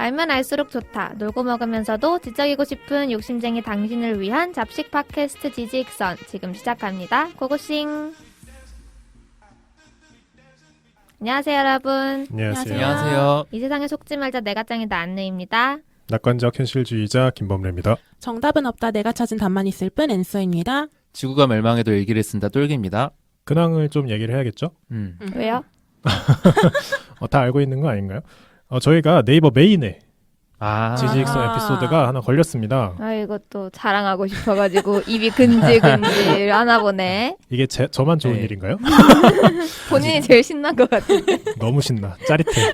알면 알수록 좋다. 놀고 먹으면서도 지적이고 싶은 욕심쟁이 당신을 위한 잡식 팟캐스트 지지익선 지금 시작합니다. 고고싱. 안녕하세요 여러분. 안녕하세요. 안녕하세요. 이 세상에 속지 말자 내가 짱이다 안내입니다. 낙관적 현실주의자 김범래입니다. 정답은 없다 내가 찾은 답만 있을 뿐 앤서입니다. 지구가 멸망해도 일기를 쓴다 똘기입니다. 근황을 좀 얘기를 해야겠죠? 왜요? 다 알고 있는 거 아닌가요? 저희가 네이버 메인에 지지익선 아. 에피소드가 하나 걸렸습니다. 이것도 자랑하고 싶어가지고 입이 근질근질 하나 보네. 이게 저만 좋은 네. 일인가요? 본인이 제일 신난 것 같은데. 너무 신나. 짜릿해.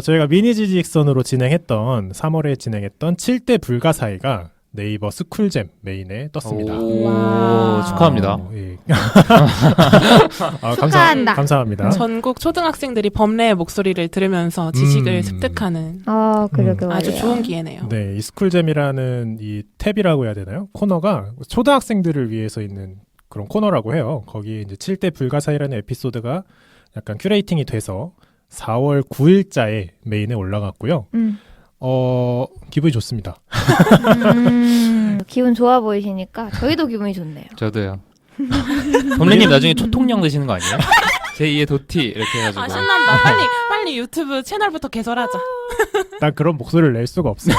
저희가 미니 지지익선으로 진행했던 3월에 진행했던 7대 불가사의가 네이버 스쿨잼 메인에 떴습니다. 와우. 축하합니다. 예. 축하한다. 감사합니다. 전국 초등학생들이 범례의 목소리를 들으면서 지식을 음. 습득하는 그러게 말이에요. 아주 좋은 기회네요. 네, 이 스쿨잼이라는 이 탭이라고 해야 되나요? 코너가 초등학생들을 위해서 있는 그런 코너라고 해요. 거기에 이제 7대 불가사의라는 에피소드가 약간 큐레이팅이 돼서 4월 9일자에 메인에 올라갔고요. 기분이 좋습니다. 기분 좋아 보이시니까 저희도 기분이 좋네요. 저도요. 범래님 나중에 초통령 되시는 거 아니에요? 제2의 도티 이렇게 해가지고. 신난다. 빨리 유튜브 채널부터 개설하자. 난 그런 목소리를 낼 수가 없어요.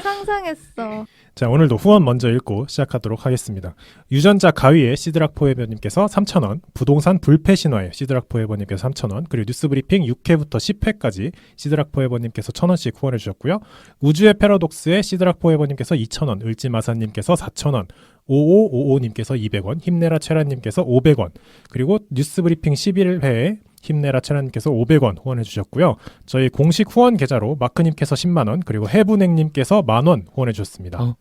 상상했어. 자, 오늘도 후원 먼저 읽고 시작하도록 하겠습니다. 유전자 가위에 시드락 포에버님께서 3,000원, 부동산 불패 신화에 시드락 포에버님께서 3,000원, 그리고 뉴스브리핑 6회부터 10회까지 시드락 포에버님께서 1,000원씩 후원해 주셨고요. 우주의 패러독스에 시드락 포에버님께서 2,000원, 을지마사님께서 4,000원, 5555님께서 200원, 힘내라 최라님께서 500원, 그리고 뉴스브리핑 11회에 힘내라 채나님께서 500원 후원해 주셨고요. 저희 공식 후원 계좌로 마크님께서 10만원, 그리고 해분행님께서 만원 후원해 주셨습니다.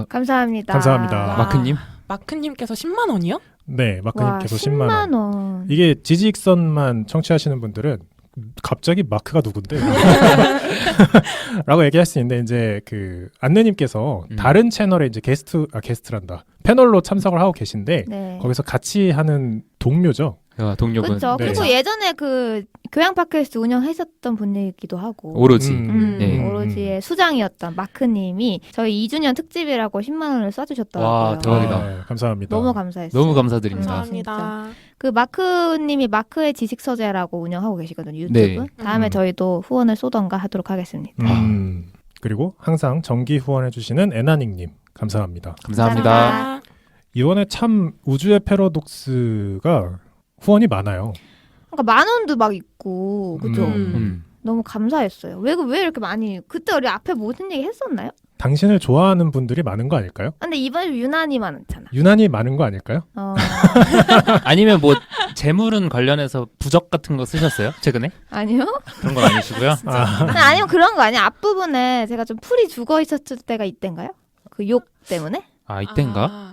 감사합니다. 감사합니다. 와. 마크님? 마크님께서 10만 원이요? 네, 마크님께서 10만원. 10만 원. 이게 지지익선만 청취하시는 분들은 갑자기 마크가 누군데? 라고 얘기할 수 있는데, 이제 그 안내님께서 다른 채널에 이제 게스트란다. 패널로 참석을 하고 계신데, 네. 거기서 같이 하는 동료죠. 동료분. 그렇죠. 네. 그리고 예전에 그 교양 팟캐스트 운영하셨던 분이기도 하고. 오로지. 네. 오로지의 수장이었던 마크님이 저희 2주년 특집이라고 10만 원을 쏴주셨더라고요. 와, 대박이다. 네, 감사합니다. 너무 감사했어요. 너무 감사드립니다. 감사합니다. 그 마크님이 마크의 지식서재라고 운영하고 계시거든요. 유튜브. 네. 다음에 저희도 후원을 쏘던가 하도록 하겠습니다. 그리고 항상 정기 후원해주시는 에나닉님 감사합니다. 감사합니다. 이번에 참 우주의 패러독스가 후원이 많아요. 그러니까 10,000원도 막 있고 그죠? 너무 감사했어요. 왜 이렇게 많이 그때 우리 앞에 무슨 얘기 했었나요? 당신을 좋아하는 분들이 많은 거 아닐까요? 근데 이번에 유난히 많잖아. 유난히 많은 거 아닐까요? 아니면 뭐 재물은 관련해서 부적 같은 거 쓰셨어요? 최근에? 아니요? 그런 건 아니시고요. 아니면 그런 거 아니야. 앞부분에 제가 좀 풀이 죽어 있었을 때가 이때인가요? 그 욕 때문에? 이땐가?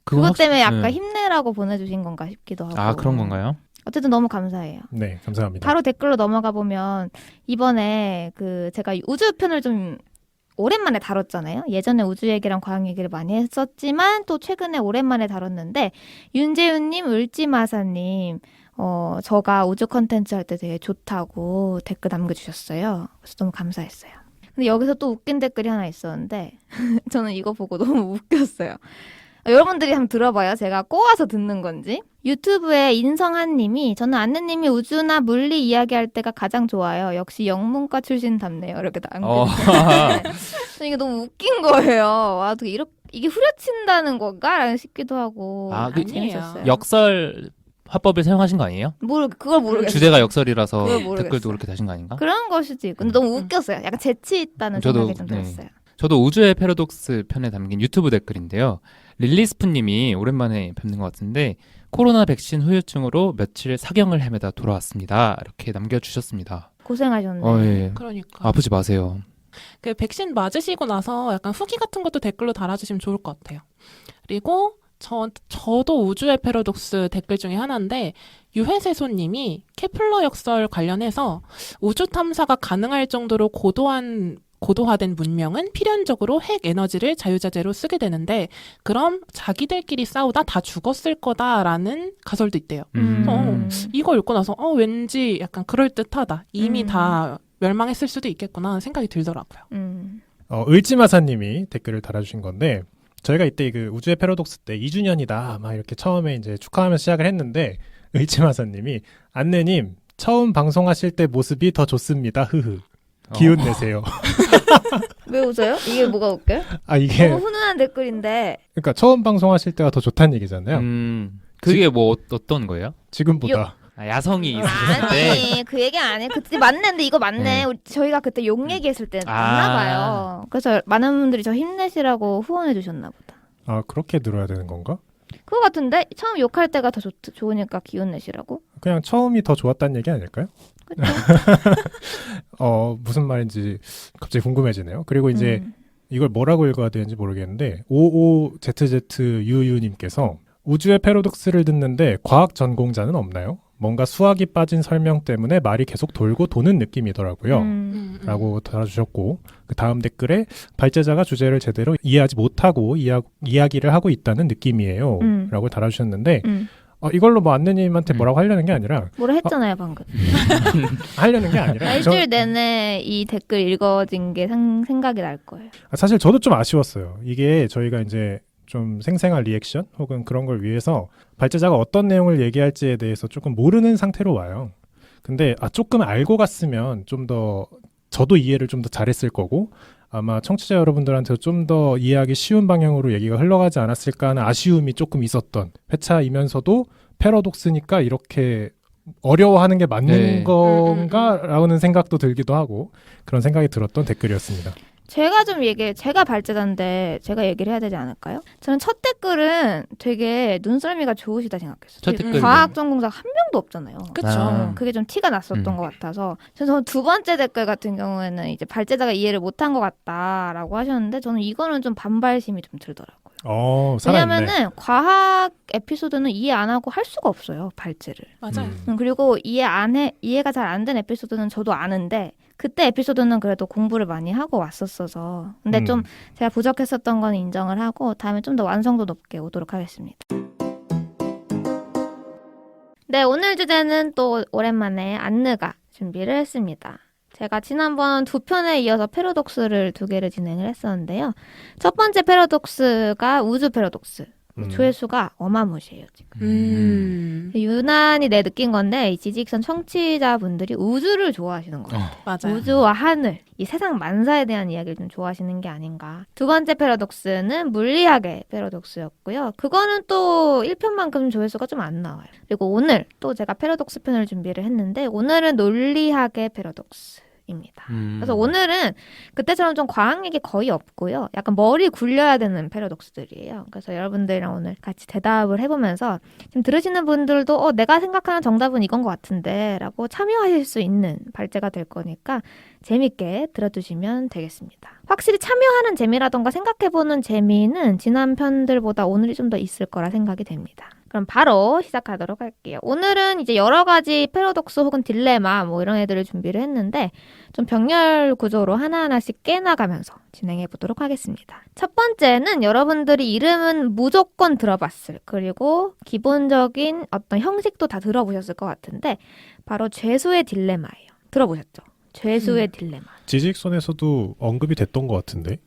그것 때문에 약간 네. 힘내라고 보내주신 건가 싶기도 하고. 그런 건가요? 어쨌든 너무 감사해요. 네, 감사합니다. 바로 댓글로 넘어가 보면 이번에 그 제가 우주편을 좀 오랜만에 다뤘잖아요. 예전에 우주 얘기랑 과학 얘기를 많이 했었지만 또 최근에 오랜만에 다뤘는데 윤재윤님, 을지마사님 저가 우주 컨텐츠 할 때 되게 좋다고 댓글 남겨주셨어요. 그래서 너무 감사했어요. 근데 여기서 또 웃긴 댓글이 하나 있었는데 저는 이거 보고 너무 웃겼어요. 여러분들이 한번 들어봐요. 제가 꼬아서 듣는 건지. 유튜브에 인성한 님이 저는 안내님이 우주나 물리 이야기할 때가 가장 좋아요. 역시 영문과 출신답네요. 이렇게 남겨주셨는데 이게 너무 웃긴 거예요. 어떻게 이게 후려친다는 건가? 라는 싶기도 하고 재밌었어요. 역설 화법을 사용하신 거 아니에요? 그걸 모르겠어요. 주제가 역설이라서 그걸 모르겠어요. 댓글도 그렇게 다신 거 아닌가? 그런 걸 수도 있고. 근데 너무 웃겼어요. 약간 재치 있다는 생각이 좀 들었어요. 저도 우주의 패러독스 편에 담긴 유튜브 댓글인데요. 릴리스프님이 오랜만에 뵙는 것 같은데 코로나 백신 후유증으로 며칠 사경을 헤매다 돌아왔습니다. 이렇게 남겨주셨습니다. 고생하셨네. 예. 그러니까. 아프지 마세요. 그 백신 맞으시고 나서 약간 후기 같은 것도 댓글로 달아주시면 좋을 것 같아요. 그리고 저도 우주의 패러독스 댓글 중에 하나인데 유해세소님이 케플러 역설 관련해서 우주 탐사가 가능할 정도로 고도화된 문명은 필연적으로 핵 에너지를 자유자재로 쓰게 되는데 그럼 자기들끼리 싸우다 다 죽었을 거다라는 가설도 있대요. 이거 읽고 나서 왠지 약간 그럴듯하다. 이미 다 멸망했을 수도 있겠구나 하는 생각이 들더라고요. 을지마사님이 댓글을 달아주신 건데 저희가 이때 그 우주의 패러독스 때 2주년이다 막 이렇게 처음에 이제 축하하면서 시작을 했는데 을지마사님이 안내님 처음 방송하실 때 모습이 더 좋습니다. 흐흐. 기운 내세요. 왜 웃어요? 이게 뭐가 웃겨요? 아 이게 너무 훈훈한 댓글인데. 그러니까 처음 방송하실 때가 더 좋다는 얘기잖아요. 그게 뭐 어떤 거예요? 지금보다. 야성이 있으신데. 아니 그 얘기 아니에요. 그때 맞는데 이거 맞네. 네. 저희가 그때 욕 얘기했을 때 맞나 봐요. 그래서 많은 분들이 저 힘내시라고 후원해 주셨나 보다. 아 그렇게 들어야 되는 건가? 그거 같은데 처음 욕할 때가 더 좋으니까 기운 내시라고? 그냥 처음이 더 좋았다는 얘기 아닐까요? 그쵸? 무슨 말인지 갑자기 궁금해지네요. 그리고 이제 이걸 뭐라고 읽어야 되는지 모르겠는데 OOZZUU님께서 우주의 패러독스를 듣는데 과학 전공자는 없나요? 뭔가 수학이 빠진 설명 때문에 말이 계속 돌고 도는 느낌이더라고요. 라고 달아주셨고 그 다음 댓글에 발제자가 주제를 제대로 이해하지 못하고 이야기를 하고 있다는 느낌이에요. 라고 달아주셨는데 이걸로 뭐 안내님한테 뭐라고 하려는 게 아니라 뭐라 했잖아요 방금. 하려는 게 아니라 일주일 내내 이 댓글 읽어진 게 생각이 날 거예요. 사실 저도 좀 아쉬웠어요. 이게 저희가 이제 좀 생생한 리액션 혹은 그런 걸 위해서 발제자가 어떤 내용을 얘기할지에 대해서 조금 모르는 상태로 와요. 근데 조금 알고 갔으면 좀 더 저도 이해를 좀 더 잘했을 거고 아마 청취자 여러분들한테 좀 더 이해하기 쉬운 방향으로 얘기가 흘러가지 않았을까 하는 아쉬움이 조금 있었던 회차이면서도 패러독스니까 이렇게 어려워하는 게 맞는 건가라는 생각도 들기도 하고 그런 생각이 들었던 댓글이었습니다. 제가 발제자인데 제가 얘기를 해야 되지 않을까요? 저는 첫 댓글은 되게 눈썰미가 좋으시다 생각했어요. 첫 댓글 과학 전공자가 한 명도 없잖아요. 그쵸. 그게 좀 티가 났었던 것 같아서 저는 두 번째 댓글 같은 경우에는 이제 발제자가 이해를 못한 것 같다라고 하셨는데 저는 이거는 좀 반발심이 좀 들더라고요. 살아있네. 왜냐면은 과학 에피소드는 이해 안 하고 할 수가 없어요. 발제를. 맞아요. 그리고 이해가 잘 안 된 에피소드는 저도 아는데 그때 에피소드는 그래도 공부를 많이 하고 왔었어서 근데 좀 제가 부족했었던 건 인정을 하고 다음에 좀 더 완성도 높게 오도록 하겠습니다. 네, 오늘 주제는 또 오랜만에 안느가 준비를 했습니다. 제가 지난번 두 편에 이어서 패러독스를 두 개를 진행을 했었는데요. 첫 번째 패러독스가 우주 패러독스. 조회수가 어마무시해요 지금. 유난히 느낀 건데 이 지직선 청취자분들이 우주를 좋아하시는 것 같아요. 맞아요. 우주와 하늘, 이 세상 만사에 대한 이야기를 좀 좋아하시는 게 아닌가. 두 번째 패러독스는 물리학의 패러독스였고요. 그거는 또 1편만큼 조회수가 좀 안 나와요. 그리고 오늘 또 제가 패러독스 편을 준비를 했는데 오늘은 논리학의 패러독스. 입니다. 그래서 오늘은 그때처럼 좀 과학 얘기 거의 없고요. 약간 머리 굴려야 되는 패러독스들이에요. 그래서 여러분들이랑 오늘 같이 대답을 해보면서 지금 들으시는 분들도 내가 생각하는 정답은 이건 것 같은데 라고 참여하실 수 있는 발제가 될 거니까 재밌게 들어주시면 되겠습니다. 확실히 참여하는 재미라던가 생각해보는 재미는 지난 편들보다 오늘이 좀 더 있을 거라 생각이 됩니다. 그럼 바로 시작하도록 할게요. 오늘은 이제 여러 가지 패러독스 혹은 딜레마 뭐 이런 애들을 준비를 했는데 좀 병렬 구조로 하나하나씩 깨나가면서 진행해 보도록 하겠습니다. 첫 번째는 여러분들이 이름은 무조건 들어봤을 그리고 기본적인 어떤 형식도 다 들어보셨을 것 같은데 바로 죄수의 딜레마예요. 들어보셨죠? 죄수의 딜레마. 지직선에서도 언급이 됐던 것 같은데.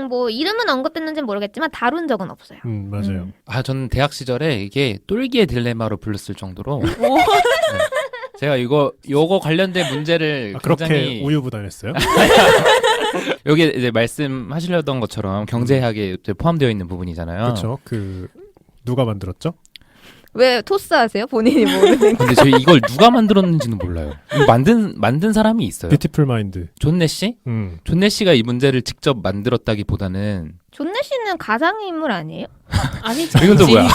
뭐 이름은 언급됐는지는 모르겠지만 다룬 적은 없어요. 맞아요. 저는 대학 시절에 이게 똘기의 딜레마로 불렀을 정도로 제가 요거 관련된 문제를 그렇게 굉장히 우유부단했어요? 여기 이제 말씀하시려던 것처럼 경제학에 포함되어 있는 부분이잖아요. 그렇죠. 누가 만들었죠? 왜 토스하세요? 본인이 모르는 근데 저희 이걸 누가 만들었는지는 몰라요. 이거 만든 사람이 있어요. 뷰티풀 마인드. 존 내시? 존 내시가 이 문제를 직접 만들었다기보다는 존 내시는 가상인물 아니에요? 아니죠. 이건 또 뭐야?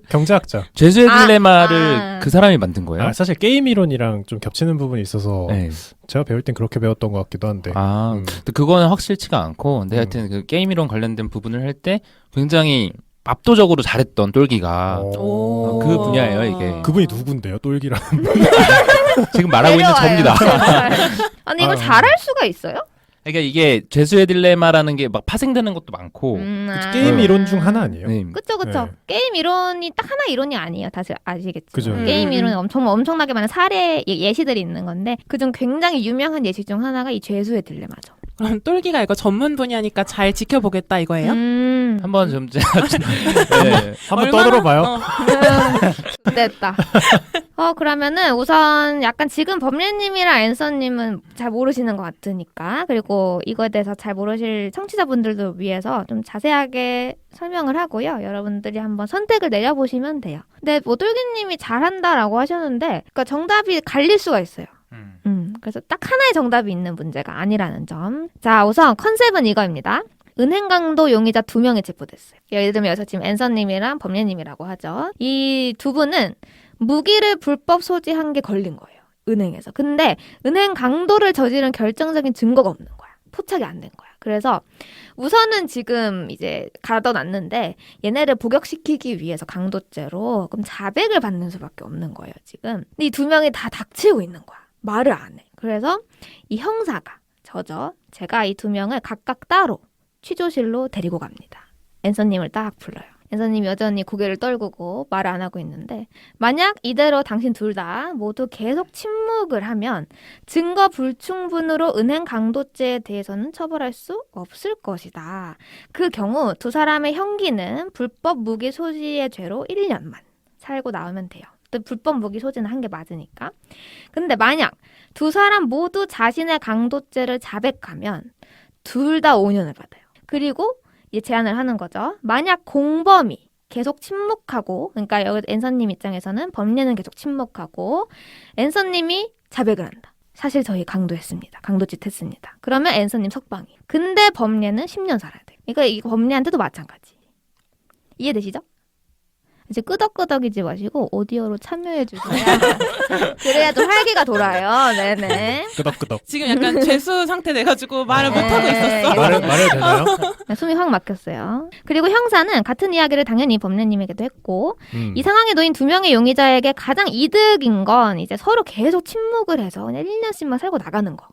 경제학자. 죄수의 딜레마를 그 사람이 만든 거예요? 사실 게임 이론이랑 좀 겹치는 부분이 있어서 네. 제가 배울 땐 그렇게 배웠던 것 같기도 한데. 근데 그거는 확실치가 않고 근데 하여튼 그 게임 이론 관련된 부분을 할 때 굉장히 압도적으로 잘했던 똘기가 그 분야예요 이게. 그분이 누군데요? 똘기라는 지금 말하고 있는 접니다. 아니 이걸 잘할 수가 있어요? 그러니까 이게 죄수의 딜레마라는 게 막 파생되는 것도 많고. 게임 이론 중 하나 아니에요? 네. 그쵸. 네. 게임 이론이 딱 하나 이론이 아니에요. 다들 아시겠죠. 그죠. 게임 이론에 엄청나게 많은 사례 예시들이 있는 건데 그중 굉장히 유명한 예시 중 하나가 이 죄수의 딜레마죠. 그럼 똘기가 이거 전문 분야니까 잘 지켜보겠다 이거예요? 한번 좀 네. 한번 얼마나- 떠들어봐요. 됐다. 그러면은 우선 약간 지금 범례님이랑 앤서님은 잘 모르시는 것 같으니까 그리고 이거에 대해서 잘 모르실 청취자분들도 위해서 좀 자세하게 설명을 하고요. 여러분들이 한번 선택을 내려보시면 돼요. 근데 뭐 똘기님이 잘한다라고 하셨는데 그러니까 정답이 갈릴 수가 있어요. 그래서 딱 하나의 정답이 있는 문제가 아니라는 점. 자, 우선 컨셉은 이거입니다. 은행 강도 용의자 2명이 체포됐어요. 예를 들면 여기서 지금 앤서님이랑 범례님이라고 하죠. 이 두 분은 무기를 불법 소지한 게 걸린 거예요. 은행에서. 근데 은행 강도를 저지른 결정적인 증거가 없는 거야. 포착이 안 된 거야. 그래서 우선은 지금 이제 가둬놨는데 얘네를 복역시키기 위해서 강도죄로 그럼 자백을 받는 수밖에 없는 거예요, 지금. 근데 이 2명이 다 닥치고 있는 거야. 말을 안 해. 그래서 이 형사가 제가 이 2명을 각각 따로 취조실로 데리고 갑니다. 앤서님을 딱 불러요. 앤서님 여전히 고개를 떨구고 말을 안 하고 있는데 만약 이대로 당신 둘 다 모두 계속 침묵을 하면 증거 불충분으로 은행 강도죄에 대해서는 처벌할 수 없을 것이다. 그 경우 두 사람의 형기는 불법 무기 소지의 죄로 1년만 살고 나오면 돼요. 또 불법 무기 소지는 한 게 맞으니까. 근데 만약 두 사람 모두 자신의 강도죄를 자백하면 둘 다 5년을 받아요. 그리고 이제 제안을 하는 거죠. 만약 공범이 계속 침묵하고, 그러니까 여기 앤서님 입장에서는 범례는 계속 침묵하고, 앤서님이 자백을 한다. 사실 저희 강도했습니다. 강도짓 했습니다. 그러면 앤서님 석방이. 근데 범례는 10년 살아야 돼요. 그러니까 이 범례한테도 마찬가지. 이해되시죠? 이제 끄덕끄덕이지 마시고 오디오로 참여해 주세요. 그래야 좀 활기가 돌아요. 네네. 끄덕끄덕. 지금 약간 죄수 상태 돼가지고 말을 못하고 있었어. 말해도 되나요? 숨이 확 막혔어요. 그리고 형사는 같은 이야기를 당연히 범례님에게도 했고 이 상황에 놓인 2명의 용의자에게 가장 이득인 건 이제 서로 계속 침묵을 해서 그냥 1년씩만 살고 나가는 거.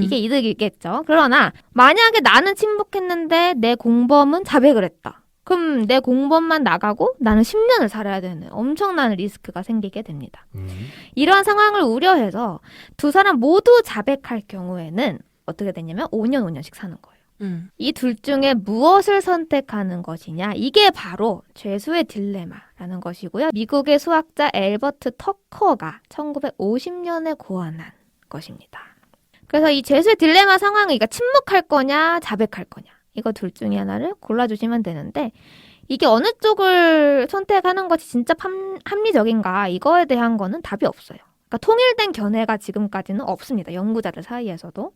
이게 이득이겠죠. 그러나 만약에 나는 침묵했는데 내 공범은 자백을 했다. 그럼 내 공범만 나가고 나는 10년을 살아야 되는 엄청난 리스크가 생기게 됩니다. 이러한 상황을 우려해서 두 사람 모두 자백할 경우에는 어떻게 되냐면 5년, 5년씩 사는 거예요. 이 둘 중에 무엇을 선택하는 것이냐, 이게 바로 죄수의 딜레마라는 것이고요. 미국의 수학자 엘버트 터커가 1950년에 고안한 것입니다. 그래서 이 죄수의 딜레마 상황은 그러니까 침묵할 거냐 자백할 거냐, 이거 둘 중에 하나를 골라주시면 되는데 이게 어느 쪽을 선택하는 것이 진짜 합리적인가, 이거에 대한 거는 답이 없어요. 그러니까 통일된 견해가 지금까지는 없습니다. 연구자들 사이에서도.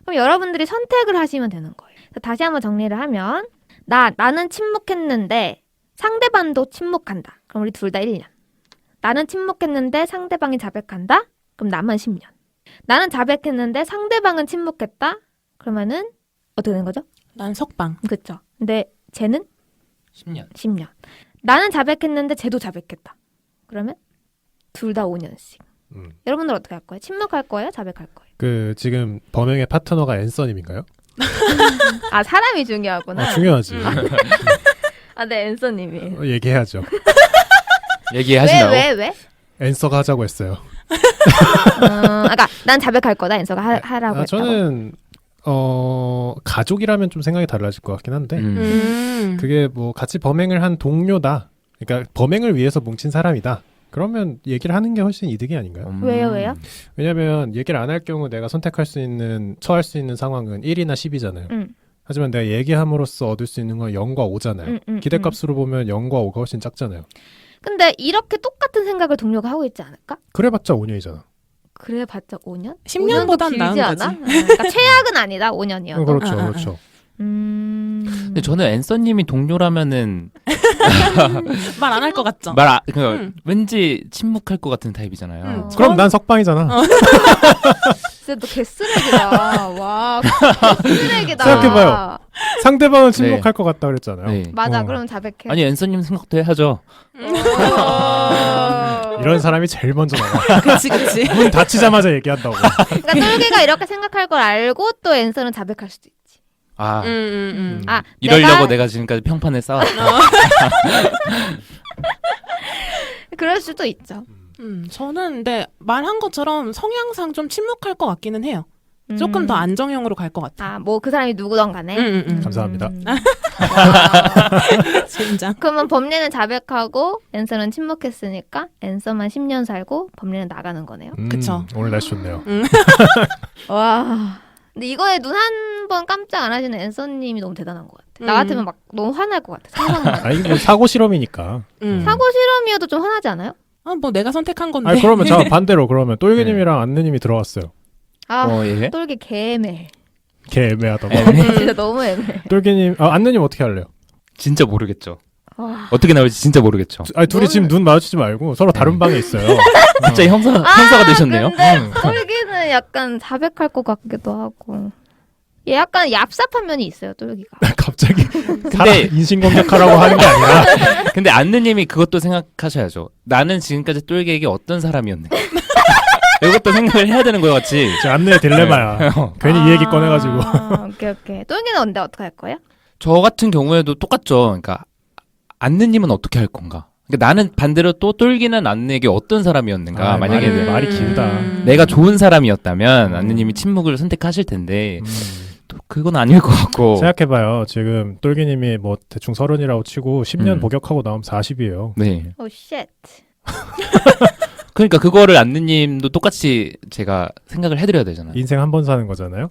그럼 여러분들이 선택을 하시면 되는 거예요. 다시 한번 정리를 하면 나는 침묵했는데 상대방도 침묵한다. 그럼 우리 둘 다 1년. 나는 침묵했는데 상대방이 자백한다. 그럼 나만 10년. 나는 자백했는데 상대방은 침묵했다. 그러면은 어떻게 되는 거죠? 난 석방. 그렇죠. 근데 쟤는 10년. 10년. 나는 자백했는데 쟤도 자백했다. 그러면 둘 다 5년씩. 여러분들 어떻게 할 거예요? 침묵할 거예요? 자백할 거예요? 그 지금 범행의 파트너가 앤서님인가요? 아, 사람이 중요하구나. 중요하지. 네, 앤서님이. 얘기해야죠. 얘기하신다고? 왜? 앤서가 하자고 했어요. 아까 난 자백할 거다. 앤서가 하라고 했다고. 저는 가족이라면 좀 생각이 달라질 것 같긴 한데 그게 뭐 같이 범행을 한 동료다. 그러니까 범행을 위해서 뭉친 사람이다. 그러면 얘기를 하는 게 훨씬 이득이 아닌가요? 왜요? 왜냐면 얘기를 안 할 경우 내가 선택할 수 있는, 처할 수 있는 상황은 1이나 10이잖아요. 하지만 내가 얘기함으로써 얻을 수 있는 건 0과 5잖아요. 기대값으로 보면 0과 5가 훨씬 작잖아요. 근데 이렇게 똑같은 생각을 동료가 하고 있지 않을까? 그래봤자 5년이잖아. 그래봤자 5년? 10년보단 5년도 나은 길지 거지. 않아? 그러니까 최악은 아니다. 5년이어도. 그렇죠, 그렇죠. 근데 저는 앤서님이 동료라면은 말 안 할 것 같죠? 왠지 침묵할 것 같은 타입이잖아요. 그럼 난 석방이잖아. 진짜 너 개쓰레기다. 와, 개쓰레기다. 생각해봐요. 상대방은 침묵할 것 같다 그랬잖아요. 네. 맞아, 그럼 자백해. 아니 앤서님 생각도 해야죠. 이런 사람이 제일 먼저 나가. 그치. 문 닫히자마자 얘기한다고. 그러니까 똘기가 이렇게 생각할 걸 알고 또 앤서는 자백할 수도 있지. 아, 아, 이러려고 내가 지금까지 평판을 쌓았다. 그럴 수도 있죠. 저는 근데 말한 것처럼 성향상 좀 침묵할 것 같기는 해요. 조금 더 안정형으로 갈 것 같아. 아, 뭐 그 사람이 누구든 간에. 감사합니다. 진짜. 그러면 범례는 자백하고 앤서는 침묵했으니까 앤서만 10년 살고 범례는 나가는 거네요. 그쵸. 오늘 날씨 좋네요. 와. 근데 이거에 눈 한 번 깜짝 안 하시는 앤서님이 너무 대단한 것 같아. 나 같으면 막 너무 화날 것 같아. 상상만. 아, 이게 뭐 사고 실험이니까. 사고 실험이어도 좀 화나지 않아요? 뭐 내가 선택한 건데. 아니, 그러면 자, 반대로 그러면 똘기님이랑 안느님이 들어왔어요. 아, 예? 똘기 개 애매해. 걔 애매하다고. 진짜 너무 애매해. 똘기님, 안느님 어떻게 할래요? 진짜 모르겠죠. 와. 어떻게 나올지 진짜 모르겠죠. 아니, 둘이 지금 눈 마주치지 말고 서로 다른 방에 있어요. 갑자기 형사가 되셨네요. 근데 똘기는 약간 자백할 것 같기도 하고. 얘 약간 얍삽한 면이 있어요, 똘기가. 갑자기 근데 사람 인신공격하라고 하는 게 아니라 근데 안느님이 그것도 생각하셔야죠. 나는 지금까지 똘기에게 어떤 사람이었는가. 이것도 생각을 해야 되는 거 같이. 지금 안느의 딜레마야. 괜히 이 얘기 꺼내가지고. 오케이. 똘기는 언제 어떻게 할 거예요? 저 같은 경우에도 똑같죠. 그러니까 안느님은 어떻게 할 건가. 그러니까 나는 반대로 또 똘기는 안느에게 어떤 사람이었는가. 아, 만약에 말이 길다. 내가 좋은 사람이었다면 안느님이 침묵을 선택하실 텐데 또 그건 아닐 것 같고. 생각해봐요. 지금 똘기님이 뭐 대충 30이라고 치고 10년 음. 복역하고 나오면 40이에요. 네. 오, 쉣. 그러니까 그거를 안느님도 똑같이 제가 생각을 해드려야 되잖아요. 인생 한 번 사는 거잖아요.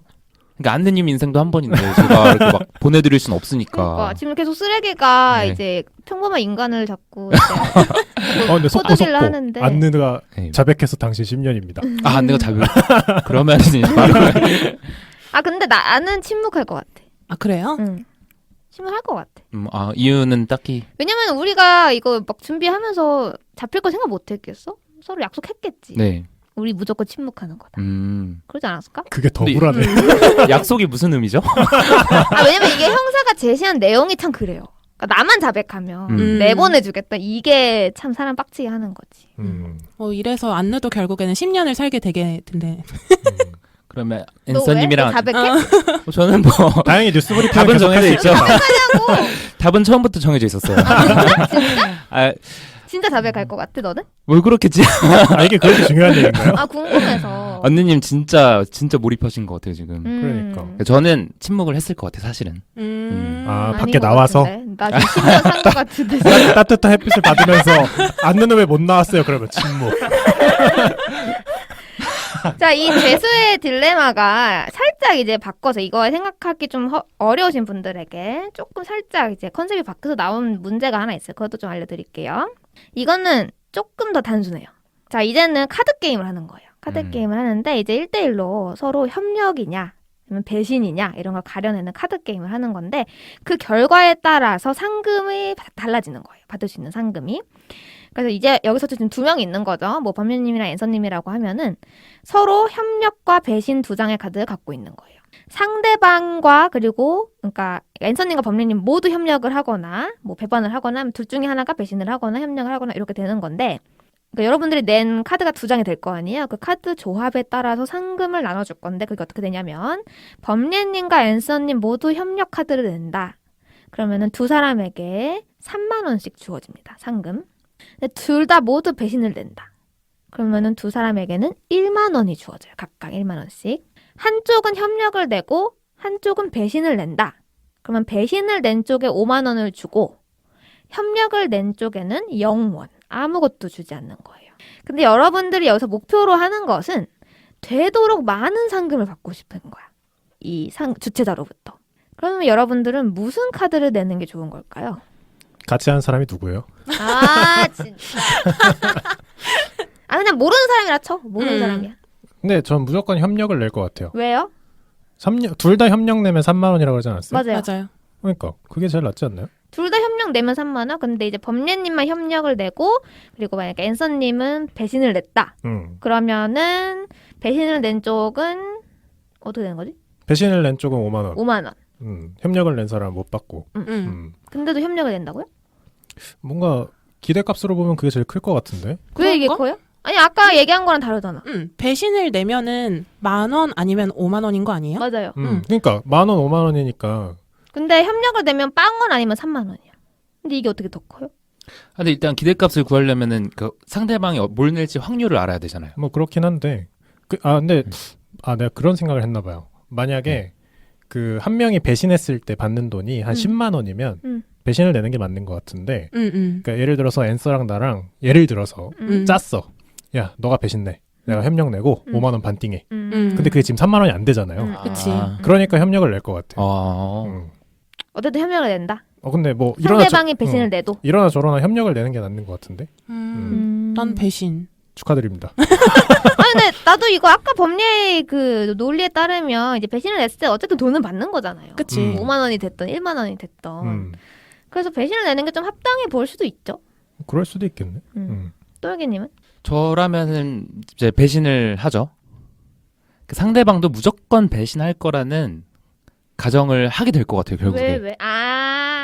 그러니까 안느님 인생도 한 번인데 제가 이렇게 막 보내드릴 순 없으니까. 그러니까 지금 계속 쓰레기가 네. 이제 평범한 인간을 자꾸 이제 근데 속고 포도질을 하는데 안느가 네. 자백해서 당신 10년입니다. 아, 안느가 자백. 그러면 바로 아 근데 나는 침묵할 것 같아. 아 그래요? 응. 침묵할 것 같아. 아, 이유는 딱히. 왜냐면 우리가 이거 막 준비하면서 잡힐 거 생각 못 했겠어? 서로 약속했겠지. 네. 우리 무조건 침묵하는 거다. 그러지 않았을까? 그게 더 근데 불안해. 약속이 무슨 의미죠? 아 왜냐면 이게 형사가 제시한 내용이 참 그래요. 그러니까 나만 자백하면 내보내주겠다. 이게 참 사람 빡치게 하는 거지. 이래서 안느도 결국에는 10년을 살게 되게 된대. 그러면 너 앤서님이랑 왜? 너 자백해? 저는 뭐 다행히 뉴스브리핑 답은 계속 정해져 할수 있죠. 하냐고. 답은 처음부터 정해져 있었어요. 아, 진짜 자백할 것 같아 너는? 뭘 그렇겠지? 아, 이게 그렇게 중요한 얘기인가요? 아 궁금해서. 언니님 진짜 몰입하신 것 같아요 지금. 그러니까. 저는 침묵을 했을 것 같아 사실은. 아, 아닌 밖에 것 나와서 같은데. 나 지금 10년 산 것 같은데. 따뜻한 햇빛을 받으면서 안느는 왜 못 나왔어요? 그러면 침묵. 자, 이 죄수의 딜레마가 살짝 이제 바꿔서 이거 생각하기 좀 어려우신 분들에게 조금 살짝 이제 컨셉이 바뀌어서 나온 문제가 하나 있어요. 그것도 좀 알려드릴게요. 이거는 조금 더 단순해요. 자, 이제는 카드 게임을 하는 거예요. 카드 게임을 하는데 이제 1대1로 서로 협력이냐 아니면 배신이냐 이런 걸 가려내는 카드 게임을 하는 건데 그 결과에 따라서 상금이 달라지는 거예요. 받을 수 있는 상금이. 그래서 이제 여기서 지금 2명이 있는 거죠. 뭐 범죄님이랑 앤서님이라고 하면은 서로 협력과 배신 2장의 카드를 갖고 있는 거예요. 상대방과 그리고 그러니까 앤서님과 범죄님 모두 협력을 하거나 뭐 배반을 하거나 둘 중에 하나가 배신을 하거나 협력을 하거나 이렇게 되는 건데 그러니까 여러분들이 낸 카드가 2장이 될 거 아니에요. 그 카드 조합에 따라서 상금을 나눠줄 건데 그게 어떻게 되냐면 범죄님과 앤서님 모두 협력 카드를 낸다. 그러면은 2 사람에게 3만 원씩 주어집니다. 상금. 둘 다 모두 배신을 낸다. 그러면은 2 사람에게는 1만 원이 주어져요. 각각 1만 원씩. 한쪽은 협력을 내고 한쪽은 배신을 낸다. 그러면 배신을 낸 쪽에 5만 원을 주고 협력을 낸 쪽에는 0원. 아무것도 주지 않는 거예요. 근데 여러분들이 여기서 목표로 하는 것은 되도록 많은 상금을 받고 싶은 거야. 이 주최자로부터. 그러면 여러분들은 무슨 카드를 내는 게 좋은 걸까요? 같이 하는 사람이 누구예요? 아 진짜. 아 그냥 모르는 사람이라 쳐. 모르는 사람이야. 근데 전 무조건 협력을 낼 것 같아요. 왜요? 둘 다 협력 내면 3만 원이라고 그러지 않았어요? 맞아요. 그러니까 그게 제일 낫지 않나요? 둘 다 협력 내면 3만 원. 근데 이제 범례님만 협력을 내고 그리고 만약에 앤서님은 배신을 냈다. 그러면은 배신을 낸 쪽은 어떻게 되는 거지? 배신을 낸 쪽은 5만 원. 5만 원. 협력을 낸 사람은 못 받고. 근데도 협력을 낸다고요? 뭔가 기대값으로 보면 그게 제일 클 것 같은데. 왜 이게 그런가? 커요? 아니 아까 얘기한 거랑 다르잖아. 배신을 내면은 10,000원 아니면 50,000원인 거 아니에요? 맞아요. 그러니까 10,000원, 5만 원이니까 근데 협력을 내면 빵원 아니면 3만 원이야. 근데 이게 어떻게 더 커요? 근데 일단 기대값을 구하려면은 그 상대방이 뭘 낼지 확률을 알아야 되잖아요. 뭐 그렇긴 한데. 근데 내가 그런 생각을 했나 봐요. 만약에 그 한 명이 배신했을 때 받는 돈이 한 10만 원이면 배신을 내는 게 맞는 것 같은데. 그러니까 예를 들어서 앤서랑 나랑 예를 들어서 짰어. 야, 너가 배신 내. 내가 협력 내고 5만 원 반띵해. 근데 그게 지금 3만 원이 안 되잖아요. 그치. 그러니까 협력을 낼 것 같아. 어쨌든 협력을 낸다. 근데 뭐 상대방이 배신을 내도. 이러나 저러나 협력을 내는 게 낫는 것 같은데. 난 배신. 축하드립니다. 아니 근데 나도 이거 아까 법리의 그 논리에 따르면 이제 배신을 냈을 때 어쨌든 돈은 받는 거잖아요. 그치. 5만 원이 됐던 1만 원이 됐던. 그래서 배신을 내는 게 좀 합당해 보일 수도 있죠. 그럴 수도 있겠네. 또여기님은? 저라면은 이제 배신을 하죠. 그 상대방도 무조건 배신할 거라는 가정을 하게 될 것 같아요, 결국에. 왜?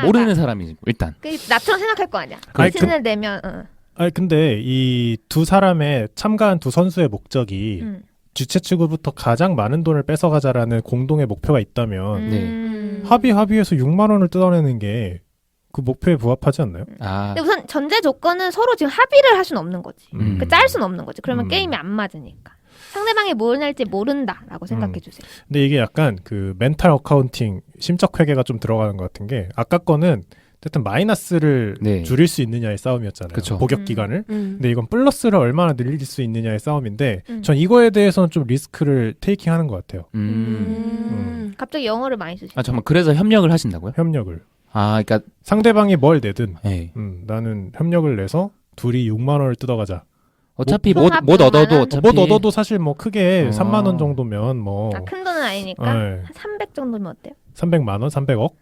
모르는 사람이지, 일단. 그 나처럼 생각할 거 아니야. 아니, 배신을 내면. 근데 이 두 사람의 참가한 두 선수의 목적이 주최 측으로부터 가장 많은 돈을 뺏어가자라는 공동의 목표가 있다면 합의해서 6만 원을 뜯어내는 게 그 목표에 부합하지 않나요? 근데 우선 전제 조건은 서로 지금 합의를 할 수는 없는 거지. 그 짤 수는 없는 거지. 그러면 게임이 안 맞으니까. 상대방이 뭘 낼지 모른다라고 생각해 주세요. 근데 이게 약간 그 멘탈 어카운팅, 심적 회계가 좀 들어가는 것 같은 게 아까 거는 어쨌든 마이너스를 줄일 수 있느냐의 싸움이었잖아요. 그쵸. 복역 기간을. 근데 이건 플러스를 얼마나 늘릴 수 있느냐의 싸움인데 전 이거에 대해서는 좀 리스크를 테이킹하는 것 같아요. 갑자기 영어를 많이 쓰시죠. 정말 그래서 협력을 하신다고요? 협력을. 그러니까 상대방이 뭘 내든 네. 나는 협력을 내서 둘이 6만 원을 뜯어가자. 어차피 뭐, 못 얻어도 어차피 못 얻어도 사실 뭐 크게 3만 원 정도면 뭐 큰 돈은 아니니까 네. 한 300 정도면 어때요? 300만 원, 300억,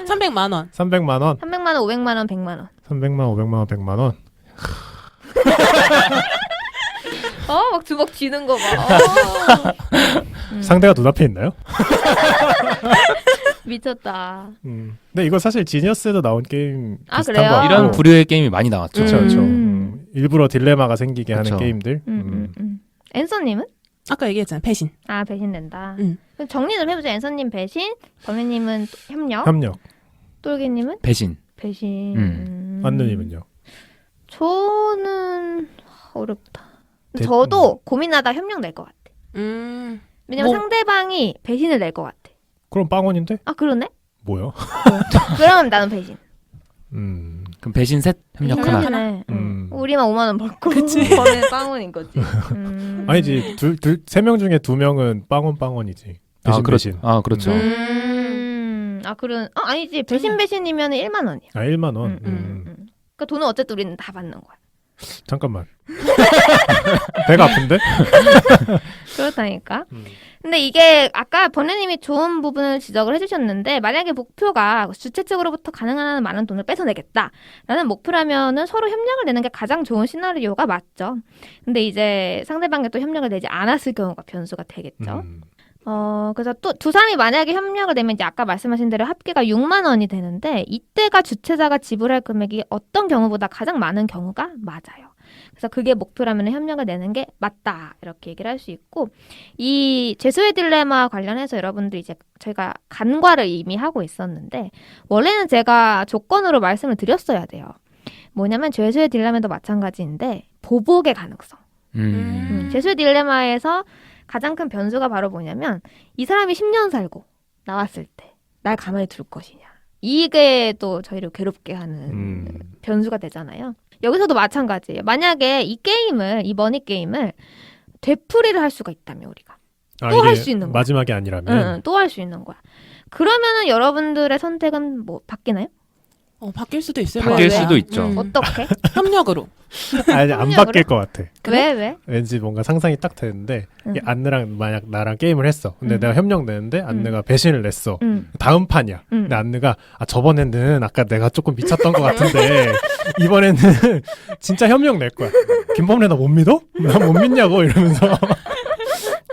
300만 원. 300만 원, 300만 원, 500만 원, 100만 원. 300만 원, 500만 원, 100만 원. 막 주먹 쥐는 거 봐. 상대가 눈앞에 있나요? 미쳤다. 근데 이거 사실 지니어스에도 나온 게임 비슷한 그래요? 거 같고. 이런 부류의 게임이 많이 나왔죠. 그렇죠. 일부러 딜레마가 생기게 하는 그쵸. 게임들. 앤서님은? 아까 얘기했잖아. 배신. 배신 낸다. 응. 그럼 정리 좀 해보자. 앤서님 배신, 범혜님은 협력, 협력. 똘기님은 배신. 배신. 안누님은요? 저는 어렵다. 저도 고민하다 협력 낼 것 같아. 왜냐면 상대방이 배신을 낼 것 같아. 그럼 빵원인데? 그러네? 뭐야? 그러면 나는 배신. 그럼 배신 셋, 협력 하나. 협력이네. 우리만 5만 원 벌고 범혜는 빵원인 거지. 아니지. 세 명 중에 2명은 빵원이지. 배신. 그렇죠. 아니지. 배신이면 1만 원이야. 1만 원. 그러니까 돈은 어쨌든 우리는 다 받는 거야. 잠깐만. 배가 아픈데? 그렇다니까. 근데 이게 아까 번혜님이 좋은 부분을 지적을 해주셨는데 만약에 목표가 주최 측으로부터 가능한 많은 돈을 뺏어내겠다라는 목표라면은 서로 협력을 내는 게 가장 좋은 시나리오가 맞죠. 근데 이제 상대방이 또 협력을 내지 않았을 경우가 변수가 되겠죠. 그래서 또 두 사람이 만약에 협력을 내면 이제 아까 말씀하신 대로 합계가 6만 원이 되는데 이때가 주최자가 지불할 금액이 어떤 경우보다 가장 많은 경우가 맞아요. 그래서 그게 목표라면 협력을 내는 게 맞다 이렇게 얘기를 할 수 있고 이 죄수의 딜레마 관련해서 여러분들 이제 저희가 간과를 이미 하고 있었는데 원래는 제가 조건으로 말씀을 드렸어야 돼요. 뭐냐면 죄수의 딜레마도 마찬가지인데 보복의 가능성. 죄수의 딜레마에서 가장 큰 변수가 바로 뭐냐면 이 사람이 10년 살고 나왔을 때 날 가만히 둘 것이냐. 이게 또 저희를 괴롭게 하는 변수가 되잖아요. 여기서도 마찬가지예요. 만약에 이 머니 게임을 되풀이를 할 수가 있다면 우리가 또 할 수 있는 거야. 마지막이 아니라면 또 할 수 있는 거야. 그러면은 여러분들의 선택은 뭐 바뀌나요? 바뀔 수도 있어요. 바뀔 수도 있죠. 어떻게? 협력으로. 아니 안 바뀔 것 같아. 왜? 왠지 뭔가 상상이 딱 되는데 안느랑 만약 나랑 게임을 했어. 근데 내가 협력 내는데 안느가 배신을 냈어. 다음 판이야. 근데 안느가 저번에는 아까 내가 조금 미쳤던 것 같은데 이번에는 진짜 협력 낼 거야. 김범래 나 못 믿어? 나 못 믿냐고 이러면서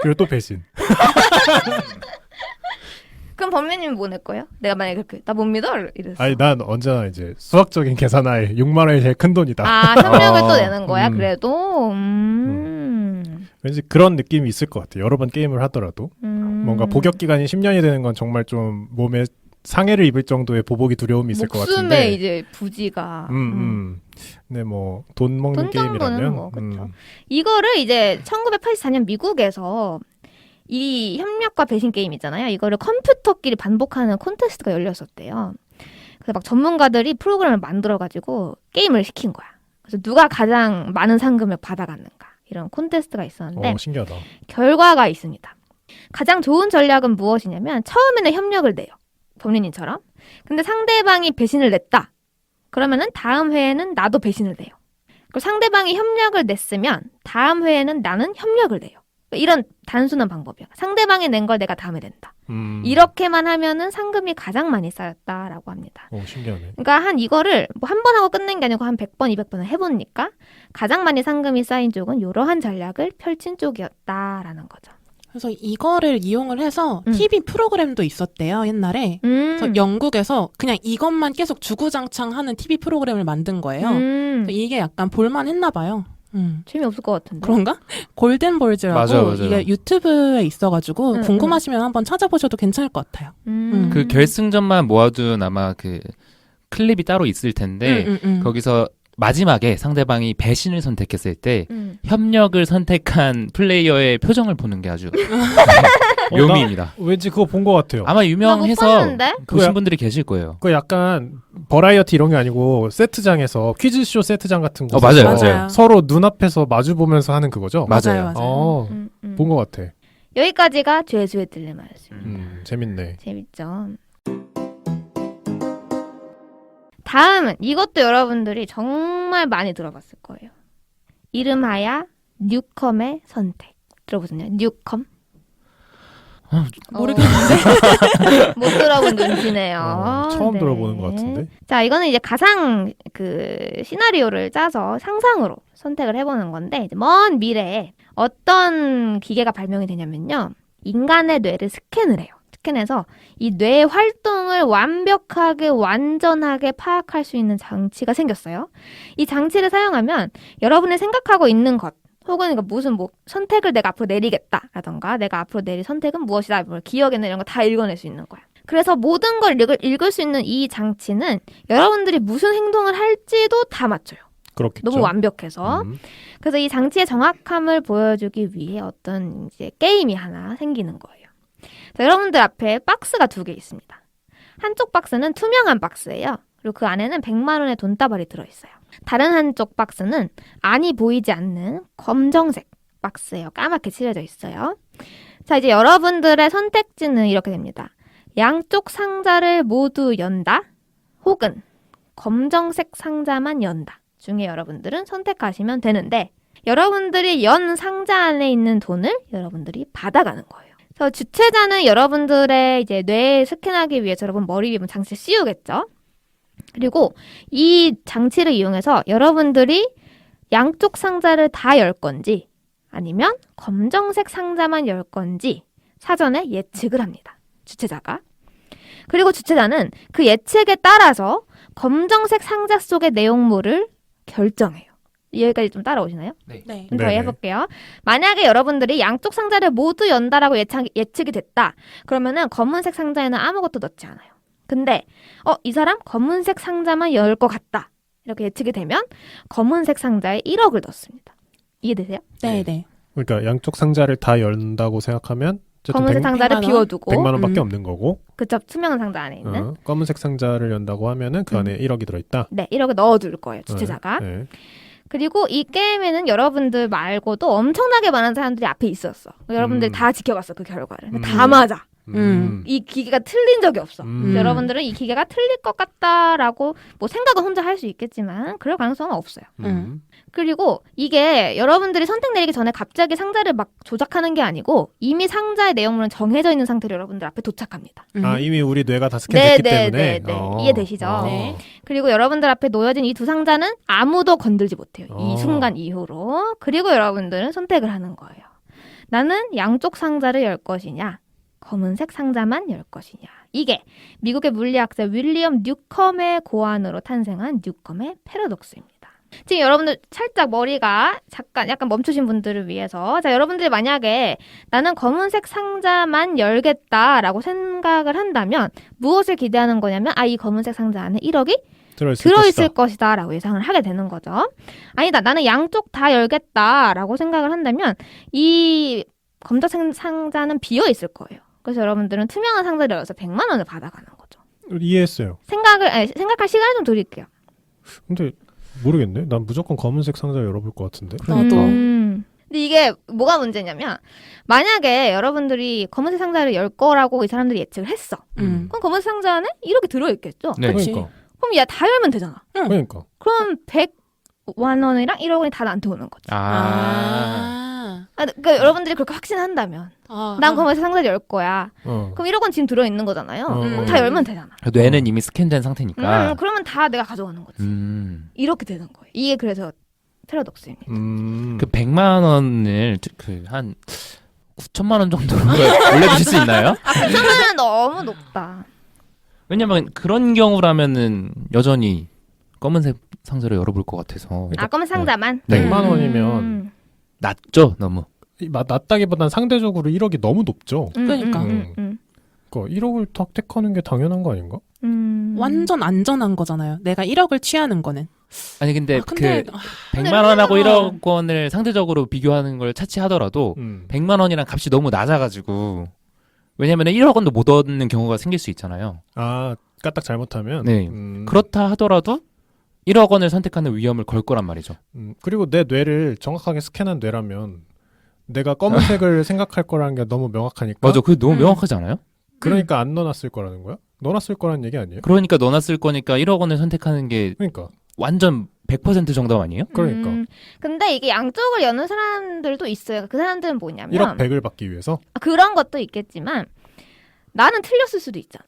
그리고 또 배신. 그럼 범민님은 뭐 낼 거예요? 내가 만약에 그렇게 나 못 믿어 이랬어. 아니 난 언제나 이제 수학적인 계산하에 6만 원이 제일 큰 돈이다. 아 협력을 또 어. 내는 거야. 그래도 왠지 그런 느낌이 있을 것 같아. 여러 번 게임을 하더라도 뭔가 복역 기간이 10년이 되는 건 정말 좀 몸에 상해를 입을 정도의 보복이 두려움이 있을 것 목숨에 같은데. 이제 부지가. 근데 뭐 돈 먹는 돈 정도는 게임이라면 뭐, 그쵸. 이거를 이제 1984년 미국에서 이 협력과 배신 게임 있잖아요. 이거를 컴퓨터끼리 반복하는 콘테스트가 열렸었대요. 그래서 막 전문가들이 프로그램을 만들어가지고 게임을 시킨 거야. 그래서 누가 가장 많은 상금을 받아갔는가 이런 콘테스트가 있었는데 신기하다. 결과가 있습니다. 가장 좋은 전략은 무엇이냐면 처음에는 협력을 내요. 범린이처럼. 근데 상대방이 배신을 냈다. 그러면은 다음 회에는 나도 배신을 내요. 그리고 상대방이 협력을 냈으면 다음 회에는 나는 협력을 내요. 이런 단순한 방법이야. 상대방이 낸 걸 내가 다음에 낸다. 이렇게만 하면은 상금이 가장 많이 쌓였다라고 합니다. 신기하네. 그러니까 한 이거를 뭐 한 번 하고 끝낸 게 아니고 한 100번, 200번을 해보니까 가장 많이 상금이 쌓인 쪽은 이러한 전략을 펼친 쪽이었다라는 거죠. 그래서 이거를 이용을 해서 TV 프로그램도 있었대요, 옛날에. 그래서 영국에서 그냥 이것만 계속 주구장창 하는 TV 프로그램을 만든 거예요. 그래서 이게 약간 볼만했나 봐요. 재미없을 것 같은데. 그런가? 골든볼즈라고 맞아요. 이게 유튜브에 있어가지고 궁금하시면 한번 찾아보셔도 괜찮을 것 같아요. 그 결승전만 모아둔 아마 그 클립이 따로 있을 텐데 거기서 마지막에 상대방이 배신을 선택했을 때 협력을 선택한 플레이어의 표정을 보는 게 아주 묘미입니다. 왠지 그거 본 것 같아요. 아마 유명해서 보신 그거야. 분들이 계실 거예요. 그 약간 버라이어티 이런 게 아니고 세트장에서 퀴즈쇼 세트장 같은 곳에서 맞아요, 맞아요. 서로 눈앞에서 마주 보면서 하는 그거죠. 맞아요. 본 것 같아. 여기까지가 죄수의 딜레마였습니다. 재밌네. 재밌죠. 다음은 이것도 여러분들이 정말 많이 들어봤을 거예요. 이름하야 뉴컴의 선택. 들어보셨나요? 뉴컴? 모르겠는데. 못 들어본 눈치네요. 처음 네. 들어보는 것 같은데. 자, 이거는 이제 가상 그 시나리오를 짜서 상상으로 선택을 해보는 건데 이제 먼 미래에 어떤 기계가 발명이 되냐면요. 인간의 뇌를 스캔을 해요. 스캔해서 이 뇌 활동을 완벽하게 완전하게 파악할 수 있는 장치가 생겼어요. 이 장치를 사용하면 여러분이 생각하고 있는 것 혹은 그러니까 무슨 뭐 선택을 내가 앞으로 내리겠다라던가 내가 앞으로 내릴 선택은 무엇이다 뭐 기억이나 이런 거 다 읽어낼 수 있는 거야. 그래서 모든 걸 읽을 수 있는 이 장치는 여러분들이 무슨 행동을 할지도 다 맞춰요. 그렇겠죠. 너무 완벽해서. 그래서 이 장치의 정확함을 보여주기 위해 어떤 이제 게임이 하나 생기는 거예요. 자, 여러분들 앞에 박스가 2개 있습니다. 한쪽 박스는 투명한 박스예요. 그리고 그 안에는 100만 원의 돈다발이 들어있어요. 다른 한쪽 박스는 안이 보이지 않는 검정색 박스예요. 까맣게 칠해져 있어요. 자, 이제 여러분들의 선택지는 이렇게 됩니다. 양쪽 상자를 모두 연다 혹은 검정색 상자만 연다 중에 여러분들은 선택하시면 되는데 여러분들이 연 상자 안에 있는 돈을 여러분들이 받아가는 거예요. 그래서 주최자는 여러분들의 이제 뇌 스캔하기 위해서 여러분 머리 위에 장치를 씌우겠죠. 그리고 이 장치를 이용해서 여러분들이 양쪽 상자를 다 열 건지 아니면 검정색 상자만 열 건지 사전에 예측을 합니다. 주최자가. 그리고 주최자는 그 예측에 따라서 검정색 상자 속의 내용물을 결정해요. 여기까지 좀 따라오시나요? 네. 좀 더 해볼게요. 만약에 여러분들이 양쪽 상자를 모두 연다라고 예측이 됐다. 그러면은 검은색 상자에는 아무것도 넣지 않아요. 근데 이 사람 검은색 상자만 열 것 같다. 이렇게 예측이 되면 검은색 상자에 1억을 넣습니다. 이해되세요? 네. 그러니까 양쪽 상자를 다 연다고 생각하면 검은색 상자를 100만 원? 비워두고 100만 원밖에 없는 거고 그쵸. 투명한 상자 안에 있는 검은색 상자를 연다고 하면은 그 안에 1억이 들어있다. 네, 1억을 넣어둘 거예요. 주최자가. 네. 그리고 이 게임에는 여러분들 말고도 엄청나게 많은 사람들이 앞에 있었어. 여러분들이 다 지켜봤어. 그 결과를. 근데 다 맞아. 이 기계가 틀린 적이 없어. 여러분들은 이 기계가 틀릴 것 같다라고 뭐 생각은 혼자 할 수 있겠지만 그럴 가능성은 없어요. 그리고 이게 여러분들이 선택 내리기 전에 갑자기 상자를 막 조작하는 게 아니고 이미 상자의 내용물은 정해져 있는 상태로 여러분들 앞에 도착합니다. 이미 우리 뇌가 다 스캔됐기 때문에 이해되시죠? 네. 그리고 여러분들 앞에 놓여진 이 2 상자는 아무도 건들지 못해요. 이 순간 이후로. 그리고 여러분들은 선택을 하는 거예요. 나는 양쪽 상자를 열 것이냐 검은색 상자만 열 것이냐. 이게 미국의 물리학자 윌리엄 뉴컴의 고안으로 탄생한 뉴컴의 패러독스입니다. 지금 여러분들 살짝 머리가 잠깐 약간 멈추신 분들을 위해서 자 여러분들이 만약에 나는 검은색 상자만 열겠다라고 생각을 한다면 무엇을 기대하는 거냐면 이 검은색 상자 안에 1억이 들어있을 것이다 라고 예상을 하게 되는 거죠. 아니다 나는 양쪽 다 열겠다라고 생각을 한다면 이 검정색 상자는 비어있을 거예요. 그래서 여러분들은 투명한 상자를 열어서 100만 원을 받아가는 거죠. 이해했어요. 생각할 시간을 좀 드릴게요. 근데 모르겠네. 난 무조건 검은색 상자 열어볼 것 같은데. 나도. 근데 이게 뭐가 문제냐면 만약에 여러분들이 검은색 상자를 열 거라고 이 사람들이 예측을 했어. 그럼 검은색 상자 안에 1억이 들어있겠죠? 네. 그치. 그러니까. 그럼 야 다 열면 되잖아. 그러니까. 그럼 100만 원이랑 1억 원이 다 나한테 오는 거지. 그러니까 여러분들이 그렇게 확신한다면 난 검은색 상자를 열 거야. 그럼 1억 원 지금 들어있는 거잖아요. 그럼 다 열면 되잖아. 뇌는 이미 스캔된 상태니까. 그러면 다 내가 가져가는 거지. 이렇게 되는 거예요. 이게 그래서 패러독스입니다. 그 100만 원을 한 9천만 원 정도로 올려주실 수 있나요? 9천만 원 너무 높다. 왜냐면 그런 경우라면은 여전히 검은색 상자를 열어볼 것 같아서. 검은 상자만? 네. 100만 원이면 낮죠, 너무. 낮다기보단 상대적으로 1억이 너무 높죠. 그러니까. 그러니까 1억을 딱 택하는 게 당연한 거 아닌가? 완전 안전한 거잖아요. 내가 1억을 취하는 거는. 아니 근데 근데 100만 원하고 1억 원을 상대적으로 비교하는 걸 차치하더라도 100만 원이랑 값이 너무 낮아가지고 왜냐면 1억 원도 못 얻는 경우가 생길 수 있잖아요. 까딱 잘못하면. 네. 그렇다 하더라도 1억 원을 선택하는 위험을 걸 거란 말이죠. 그리고 내 뇌를 정확하게 스캔한 뇌라면 내가 검은색을 생각할 거라는 게 너무 명확하니까. 맞아, 그게 너무 명확하지 않아요? 그러니까 안 넣어놨을 거라는 거야? 넣어놨을 거라는 얘기 아니에요? 그러니까 넣어놨을 거니까 1억 원을 선택하는 게 그러니까. 완전 100% 정답 아니에요? 그러니까. 근데 이게 양쪽을 여는 사람들도 있어요. 그 사람들은 뭐냐면 1억 100을 받기 위해서? 그런 것도 있겠지만 나는 틀렸을 수도 있잖아.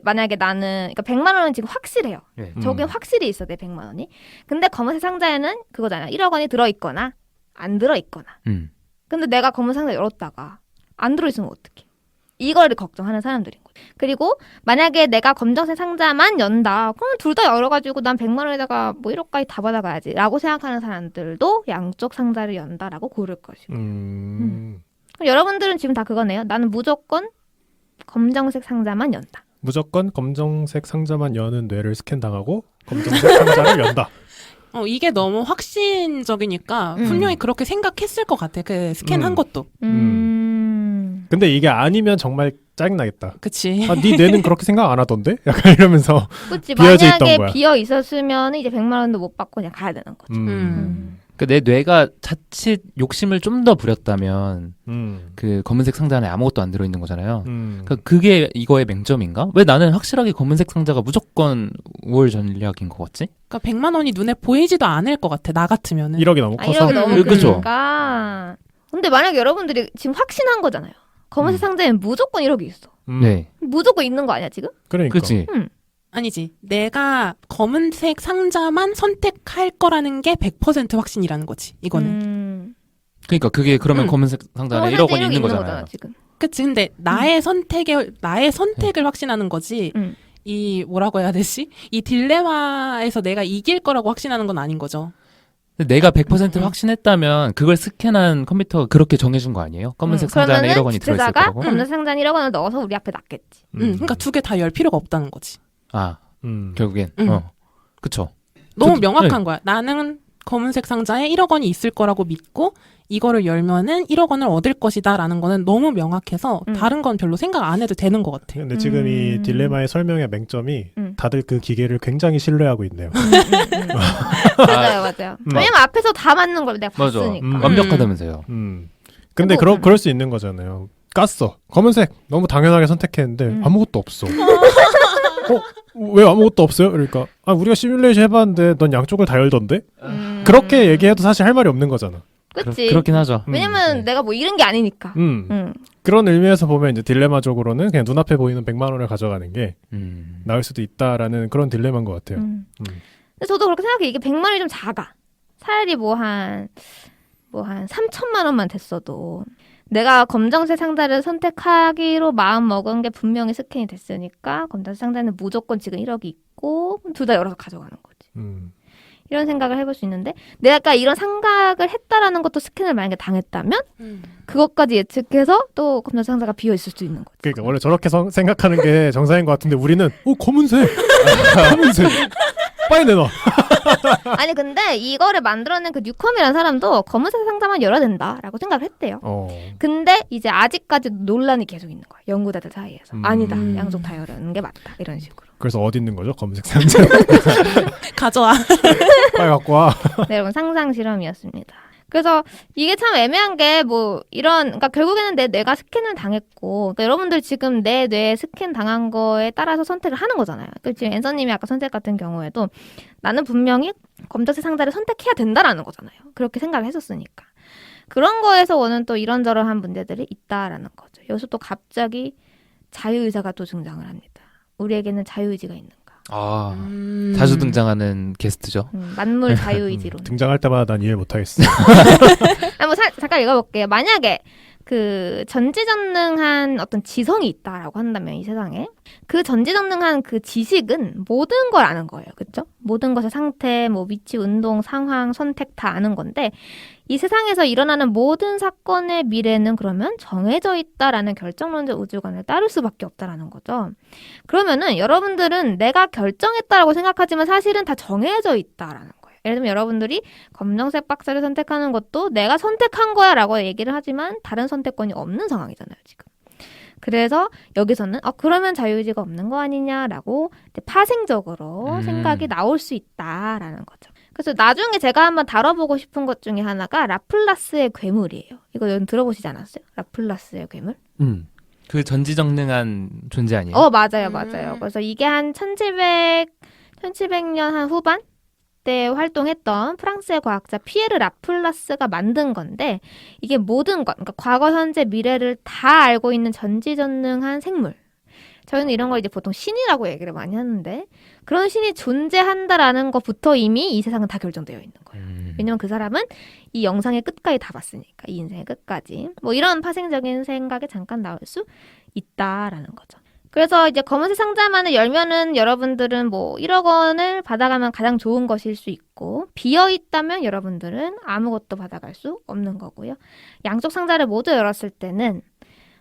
만약에 나는 그러니까 100만 원은 지금 확실해요. 네. 저게 확실히 있어 내 100만 원이. 근데 검은색 상자에는 그거잖아. 1억 원이 들어있거나 안 들어있거나. 근데 내가 검은 상자 열었다가 안 들어있으면 어떡해. 이거를 걱정하는 사람들인 거죠. 그리고 만약에 내가 검정색 상자만 연다. 그러면 둘 다 열어가지고 난 100만 원에다가 뭐 1억까지 다 받아가야지 라고 생각하는 사람들도 양쪽 상자를 연다라고 고를 것이고. 그럼 여러분들은 지금 다 그거네요. 나는 무조건 검정색 상자만 연다. 무조건 검정색 상자만 여는 뇌를 스캔당하고 검정색 상자를 연다. 이게 너무 확신적이니까 분명히 그렇게 생각했을 것 같아. 그 스캔한 것도. 근데 이게 아니면 정말 짜증나겠다. 그치. 네 뇌는 그렇게 생각 안 하던데? 약간 이러면서 그치. 비어져 있던 만약에 거야. 비어 있었으면 이제 100만 원도 못 받고 그냥 가야 되는 거죠. 그 내 뇌가 자칫 욕심을 좀 더 부렸다면 그 검은색 상자 안에 아무것도 안 들어있는 거잖아요. 그러니까 그게 이거의 맹점인가? 왜 나는 확실하게 검은색 상자가 무조건 우월 전략인 것 같지? 그러니까 100만 원이 눈에 보이지도 않을 것 같아. 나 같으면은. 1억이 너무 커서. 1억이 너무 그죠? 크니까. 근데 만약에 여러분들이 지금 확신한 거잖아요. 검은색 상자에는 무조건 1억이 있어. 네. 무조건 있는 거 아니야 지금? 그러니까. 그치? 아니지. 내가 검은색 상자만 선택할 거라는 게 100% 확신이라는 거지. 이거는. 그러니까 그게 그러면 검은색 상자 안에 1억 원이 있는 거잖아요. 지금. 그치. 근데 나의 선택을 확신하는 거지. 이 뭐라고 해야 되지? 이 딜레마에서 내가 이길 거라고 확신하는 건 아닌 거죠. 근데 내가 100% 확신했다면 그걸 스캔한 컴퓨터가 그렇게 정해준 거 아니에요? 검은색 상자 안에 1억 원이 들어있을 지체자가 거라고? 검은색 상자 안에 1억 원을 넣어서 우리 앞에 놨겠지. 그러니까 두 개 다 열 필요가 없다는 거지. 결국엔. 그쵸. 너무 명확한 거야. 나는 검은색 상자에 1억 원이 있을 거라고 믿고 이거를 열면은 1억 원을 얻을 것이다 라는 거는 너무 명확해서 다른 건 별로 생각 안 해도 되는 것 같아. 근데 지금 이 딜레마의 설명의 맹점이 다들 그 기계를 굉장히 신뢰하고 있네요. 맞아요. 왜냐면 앞에서 다 맞는 걸 내가 맞아. 봤으니까. 완벽하다면서요. 근데 그럴 수 있는 거잖아요. 깠어. 검은색 너무 당연하게 선택했는데 아무것도 없어. 왜 아무것도 없어요? 그러니까 우리가 시뮬레이션 해봤는데 넌 양쪽을 다 열던데? 그렇게 얘기해도 사실 할 말이 없는 거잖아. 그치. 그렇긴 하죠. 왜냐면 내가 뭐 잃은 게 아니니까. 그런 의미에서 보면 이제 딜레마적으로는 그냥 눈앞에 보이는 100만 원을 가져가는 게 나을 수도 있다라는 그런 딜레마인 것 같아요. 근데 저도 그렇게 생각해요. 이게 100만 원이 좀 작아. 차라리 뭐 한 3천만 원만 됐어도 내가 검정색 상자를 선택하기로 마음 먹은 게 분명히 스캔이 됐으니까 검정색 상자는 무조건 지금 1억이 있고 둘 다 열어서 가져가는 거지. 이런 생각을 해볼 수 있는데 내가 아까 이런 생각을 했다라는 것도 스캔을 만약에 당했다면 그것까지 예측해서 또 검정색 상자가 비어 있을 수 있는 거지. 그러니까 원래 저렇게 생각하는 게 정상인 것 같은데 우리는 검은색, 검은색, 빨리 내놔. 아니 근데 이거를 만들어낸 그 뉴컴이라는 사람도 검은색 상자만 열어야 된다라고 생각을 했대요. 근데 이제 아직까지 논란이 계속 있는 거야. 연구자들 사이에서. 아니다. 양쪽 다 열는 게 맞다. 이런 식으로. 그래서 어디 있는 거죠? 검은색 상자. 가져와. 빨리 갖고 와. 네, 여러분 상상 실험이었습니다. 그래서 이게 참 애매한 게 뭐 이런 그러니까 결국에는 내 뇌가 스캔을 당했고 그러니까 여러분들 지금 내 뇌에 스캔 당한 거에 따라서 선택을 하는 거잖아요. 그러니까 지금 앤서님이 아까 선택 같은 경우에도 나는 분명히 검정색 상자를 선택해야 된다라는 거잖아요. 그렇게 생각을 했었으니까. 그런 거에서 오는 또 이런저런한 문제들이 있다라는 거죠. 여기서 또 갑자기 자유의사가 또 등장을 합니다. 우리에게는 자유의지가 있는가? 자주 등장하는 게스트죠. 만물 자유의지론. 등장할 때마다 난 이해 못하겠어. 잠깐 읽어볼게요. 만약에 그 전지전능한 어떤 지성이 있다라고 한다면 이 세상에 그 전지전능한 그 지식은 모든 걸 아는 거예요. 그렇죠? 모든 것의 상태, 뭐 위치, 운동, 상황, 선택 다 아는 건데 이 세상에서 일어나는 모든 사건의 미래는 그러면 정해져 있다라는 결정론적 우주관을 따를 수밖에 없다라는 거죠. 그러면은 여러분들은 내가 결정했다라고 생각하지만 사실은 다 정해져 있다라는 거예요. 예를 들면 여러분들이 검정색 박스를 선택하는 것도 내가 선택한 거야 라고 얘기를 하지만 다른 선택권이 없는 상황이잖아요, 지금. 그래서 여기서는 그러면 자유의지가 없는 거 아니냐라고 파생적으로 생각이 나올 수 있다라는 거죠. 그래서 나중에 제가 한번 다뤄보고 싶은 것 중에 하나가 라플라스의 괴물이에요. 이거 여러분 들어보시지 않았어요? 라플라스의 괴물? 그 전지전능한 존재 아니에요? 맞아요. 그래서 이게 한 1700년 한 후반? 때 활동했던 프랑스의 과학자 피에르 라플라스가 만든 건데 이게 모든 것, 그러니까 과거, 현재, 미래를 다 알고 있는 전지전능한 생물. 저희는 이런 걸 이제 보통 신이라고 얘기를 많이 하는데 그런 신이 존재한다라는 것부터 이미 이 세상은 다 결정되어 있는 거예요. 왜냐면 그 사람은 이 영상의 끝까지 다 봤으니까 이 인생의 끝까지. 뭐 이런 파생적인 생각이 잠깐 나올 수 있다라는 거죠. 그래서 이제 검은색 상자만을 열면은 여러분들은 뭐 1억 원을 받아가면 가장 좋은 것일 수 있고 비어있다면 여러분들은 아무것도 받아갈 수 없는 거고요. 양쪽 상자를 모두 열었을 때는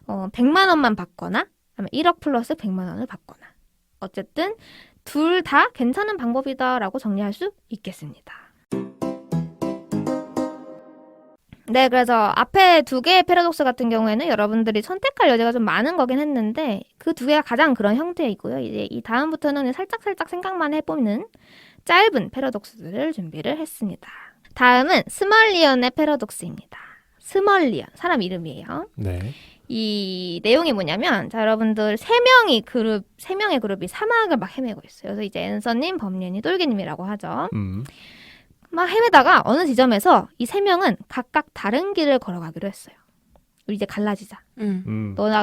100만 원만 받거나 아니면 1억 플러스 100만 원을 받거나 어쨌든 둘 다 괜찮은 방법이다라고 정리할 수 있겠습니다. 네, 그래서 앞에 두 개의 패러독스 같은 경우에는 여러분들이 선택할 여지가 좀 많은 거긴 했는데 그 두 개가 가장 그런 형태이고요. 이제 이 다음부터는 살짝 생각만 해보는 짧은 패러독스들을 준비를 했습니다. 다음은 스멀리언의 패러독스입니다. 스멀리언, 사람 이름이에요. 네. 이 내용이 뭐냐면 자 여러분들 세 명의 그룹이 사막을 막 헤매고 있어요. 그래서 이제 앤서님, 범례님, 똘개님이라고 하죠. 막 헤매다가 어느 지점에서 이 세 명은 각각 다른 길을 걸어가기로 했어요. 우리 이제 갈라지자.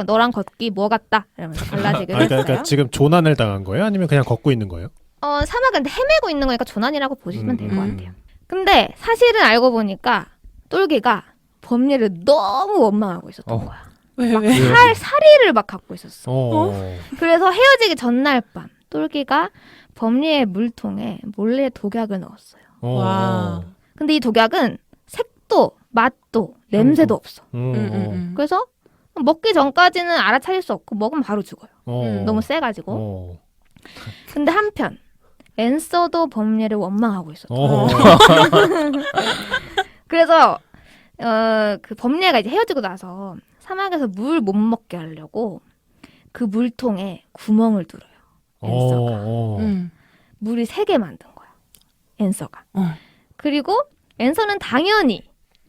너랑 걷기 뭐 같다? 이러면서 갈라지기로 했어요. 그러니까 지금 조난을 당한 거예요? 아니면 그냥 걷고 있는 거예요? 사막은 헤매고 있는 거니까 조난이라고 보시면 될 것 같아요. 근데 사실은 알고 보니까 똘개가 범례를 너무 원망하고 있었던 거야. 왜? 사리를 막 갖고 있었어. 그래서 헤어지기 전날 밤 똘개가 범례의 물통에 몰래 독약을 넣었어요. 와. 근데 이 독약은 색도 맛도 냄새도 없어. 그래서 먹기 전까지는 알아차릴 수 없고 먹으면 바로 죽어요. 너무 세가지고. 근데 한편 앤서도 범례를 원망하고 있었죠. 그래서 그 범례가 이제 헤어지고 나서 사막에서 물 못 먹게 하려고 그 물통에 구멍을 뚫어요. 앤서가. 물이 3개 만든 거야. 앤서가. 그리고 앤서는 당연히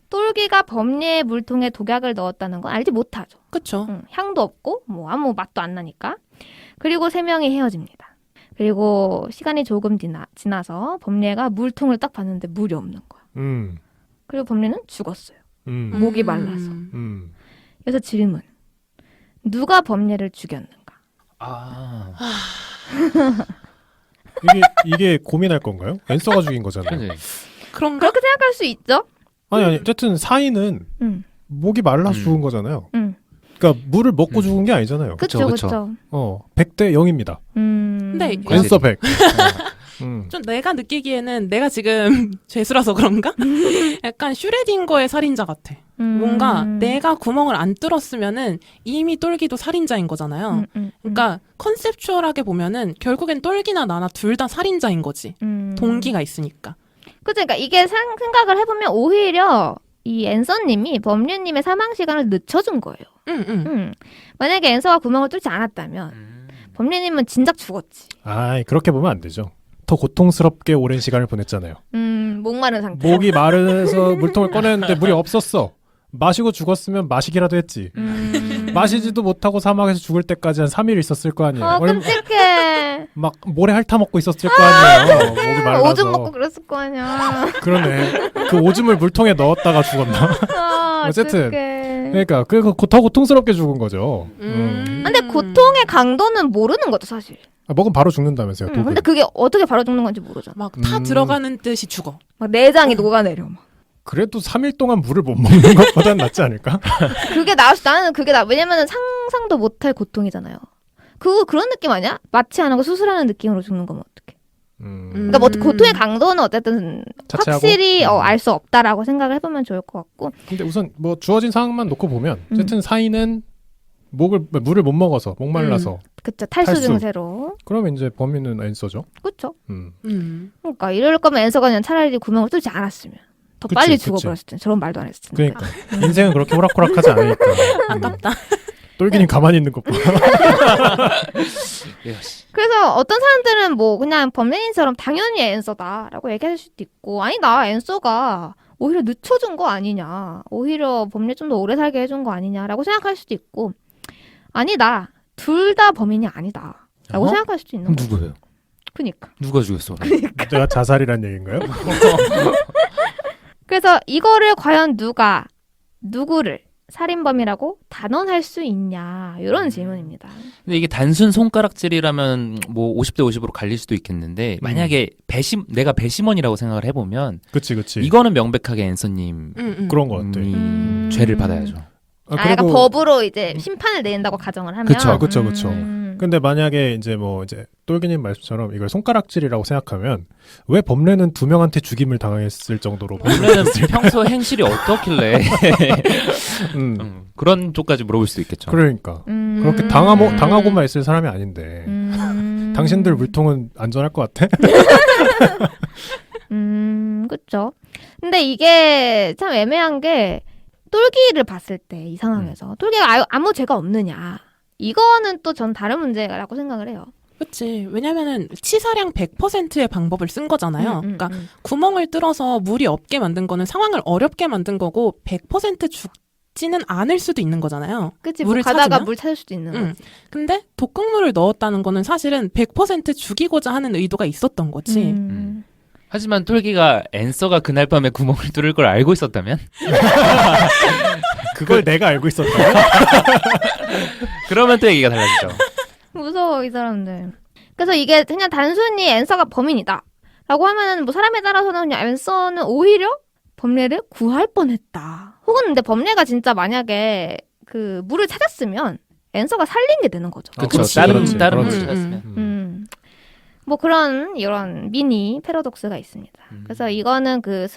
똘기가 범례의 물통에 독약을 넣었다는 건 알지 못하죠. 그쵸. 향도 없고 뭐 아무 맛도 안 나니까. 그리고 3명이 헤어집니다. 그리고 시간이 조금 지나서 범례가 물통을 딱 봤는데 물이 없는 거야. 그리고 범례는 죽었어요. 목이 말라서. 그래서 질문. 누가 범례를 죽였는가? 이게 고민할 건가요? 앤서가 죽인 거잖아요. 그런가? 그렇게 생각할 수 있죠. 아니 어쨌든 사인은 목이 말라 죽은 거잖아요. 음. 그러니까 물을 먹고 죽은 게 아니잖아요. 그쵸, 그쵸. 그쵸. 100대 0입니다. 근데 그치. 앤서 100. 좀 내가 느끼기에는 내가 지금 죄수라서 그런가? 약간 슈레딩거의 살인자 같아. 뭔가 내가 구멍을 안 뚫었으면은 이미 똘기도 살인자인 거잖아요. 그러니까 컨셉추얼하게 보면은 결국엔 똘기나 나나 둘 다 살인자인 거지. 동기가 있으니까. 그치, 그러니까 이게 생각을 해보면 오히려 이 앤서님이 법률님의 사망 시간을 늦춰준 거예요. 만약에 앤서가 구멍을 뚫지 않았다면 법률님은 진작 죽었지. 아, 그렇게 보면 안 되죠. 더 고통스럽게 오랜 시간을 보냈잖아요. 목마른 상태. 목이 마르서 물통을 꺼냈는데 물이 없었어. 마시고 죽었으면 마시기라도 했지. 마시지도 못하고 사막에서 죽을 때까지 한 3일 있었을 거 아니에요. 끔찍해. 막 모래 핥아먹고 있었을 거 아니에요. 목이 말라서. 오줌 먹고 그랬을 거 아니야. 그러네. 그 오줌을 물통에 넣었다가 죽었나? 어쨌든. 어떡해. 그러니까 더 고통스럽게 죽은 거죠. 근데 고통의 강도는 모르는 거죠, 사실. 먹으면 바로 죽는다면서요. 독을. 근데 그게 어떻게 바로 죽는 건지 모르잖아. 막 타 들어가는 듯이 죽어. 막 내장이 녹아내려. 막. 그래도 3일 동안 물을 못 먹는 것보단 낫지 않을까? 나는 그게 왜냐면은 상상도 못할 고통이잖아요. 그런 느낌 아니야? 마취 안 하고 수술하는 느낌으로 죽는 거면 어떡해. 그러니까 뭐 고통의 강도는 어쨌든 자체하고? 확실히 알 수 없다라고 생각을 해보면 좋을 것 같고. 근데 우선 뭐 주어진 상황만 놓고 보면 어쨌든 사인은 물을 못 먹어서 목말라서 그쵸. 탈수 탈수. 증세로. 그러면 이제 범인은 앤서죠. 그쵸. 음. 그러니까 이럴 거면 앤서가 그냥 차라리 구멍을 뚫지 않았으면 더 그치, 빨리 그치. 죽어버렸을 텐데 저런 말도 안 했을 텐데. 그러니까 인생은 그렇게 호락호락하지 않으니까. 아깝다. 똘기님 가만히 있는 것 봐. 그래서 어떤 사람들은 뭐 그냥 범죄인처럼 당연히 앤서다라고 얘기할 수도 있고, 아니다, 앤서가 오히려 늦춰준 거 아니냐, 오히려 범죄 좀 더 오래 살게 해준 거 아니냐라고 생각할 수도 있고, 아니다, 둘 다 범인이 아니다라고 생각할 수도 있는 그럼 거죠. 누구예요? 그니까. 누가 죽였어? 내가 자살이란 얘기인가요? 그래서 이거를 과연 누구를 살인범이라고 단언할 수 있냐, 이런 질문입니다. 근데 이게 단순 손가락질이라면 뭐 50대 50으로 갈릴 수도 있겠는데 만약에 내가 배심원이라고 생각을 해보면 그치. 이거는 명백하게 앤서님 그런 것 같아. 죄를 받아야죠. 약간 법으로 이제 심판을 내린다고 가정을 하면. 그쵸. 근데 만약에 이제 똘기님 말씀처럼 이걸 손가락질이라고 생각하면 왜 범례는 2명한테 죽임을 당했을 정도로 원래는 평소 행실이 어떻길래 그런 쪽까지 물어볼 수도 있겠죠. 그러니까 그렇게 당하고만 있을 사람이 아닌데 당신들 물통은 안전할 것 같아? 그쵸. 근데 이게 참 애매한 게 똘기를 봤을 때 이 상황에서 똘기가 아무 죄가 없느냐, 이거는 또 전 다른 문제라고 생각을 해요. 그치. 왜냐면은 치사량 100%의 방법을 쓴 거잖아요. 그러니까 구멍을 뚫어서 물이 없게 만든 거는 상황을 어렵게 만든 거고 100% 죽지는 않을 수도 있는 거잖아요. 그치. 물을 가다가 찾으면? 물 찾을 수도 있는 거지. 근데 독극물을 넣었다는 거는 사실은 100% 죽이고자 하는 의도가 있었던 거지. 하지만 톨기가 앤서가 그날 밤에 구멍을 뚫을 걸 알고 있었다면 그걸 내가 알고 있었다. 그러면 또 얘기가 달라지죠. 무서워, 이 사람들. 그래서 이게 그냥 단순히 앤서가 범인이다 라고 하면은 뭐 사람에 따라서는 그냥 앤서는 오히려 범례를 구할 뻔했다. 혹은 근데 범례가 진짜 만약에 그 물을 찾았으면 앤서가 살린 게 되는 거죠. 그렇죠. 그치. 다른 그렇지. 물을 그렇지. 찾았으면. 뭐 이런 미니 패러독스가 있습니다. 그래서 이거는 그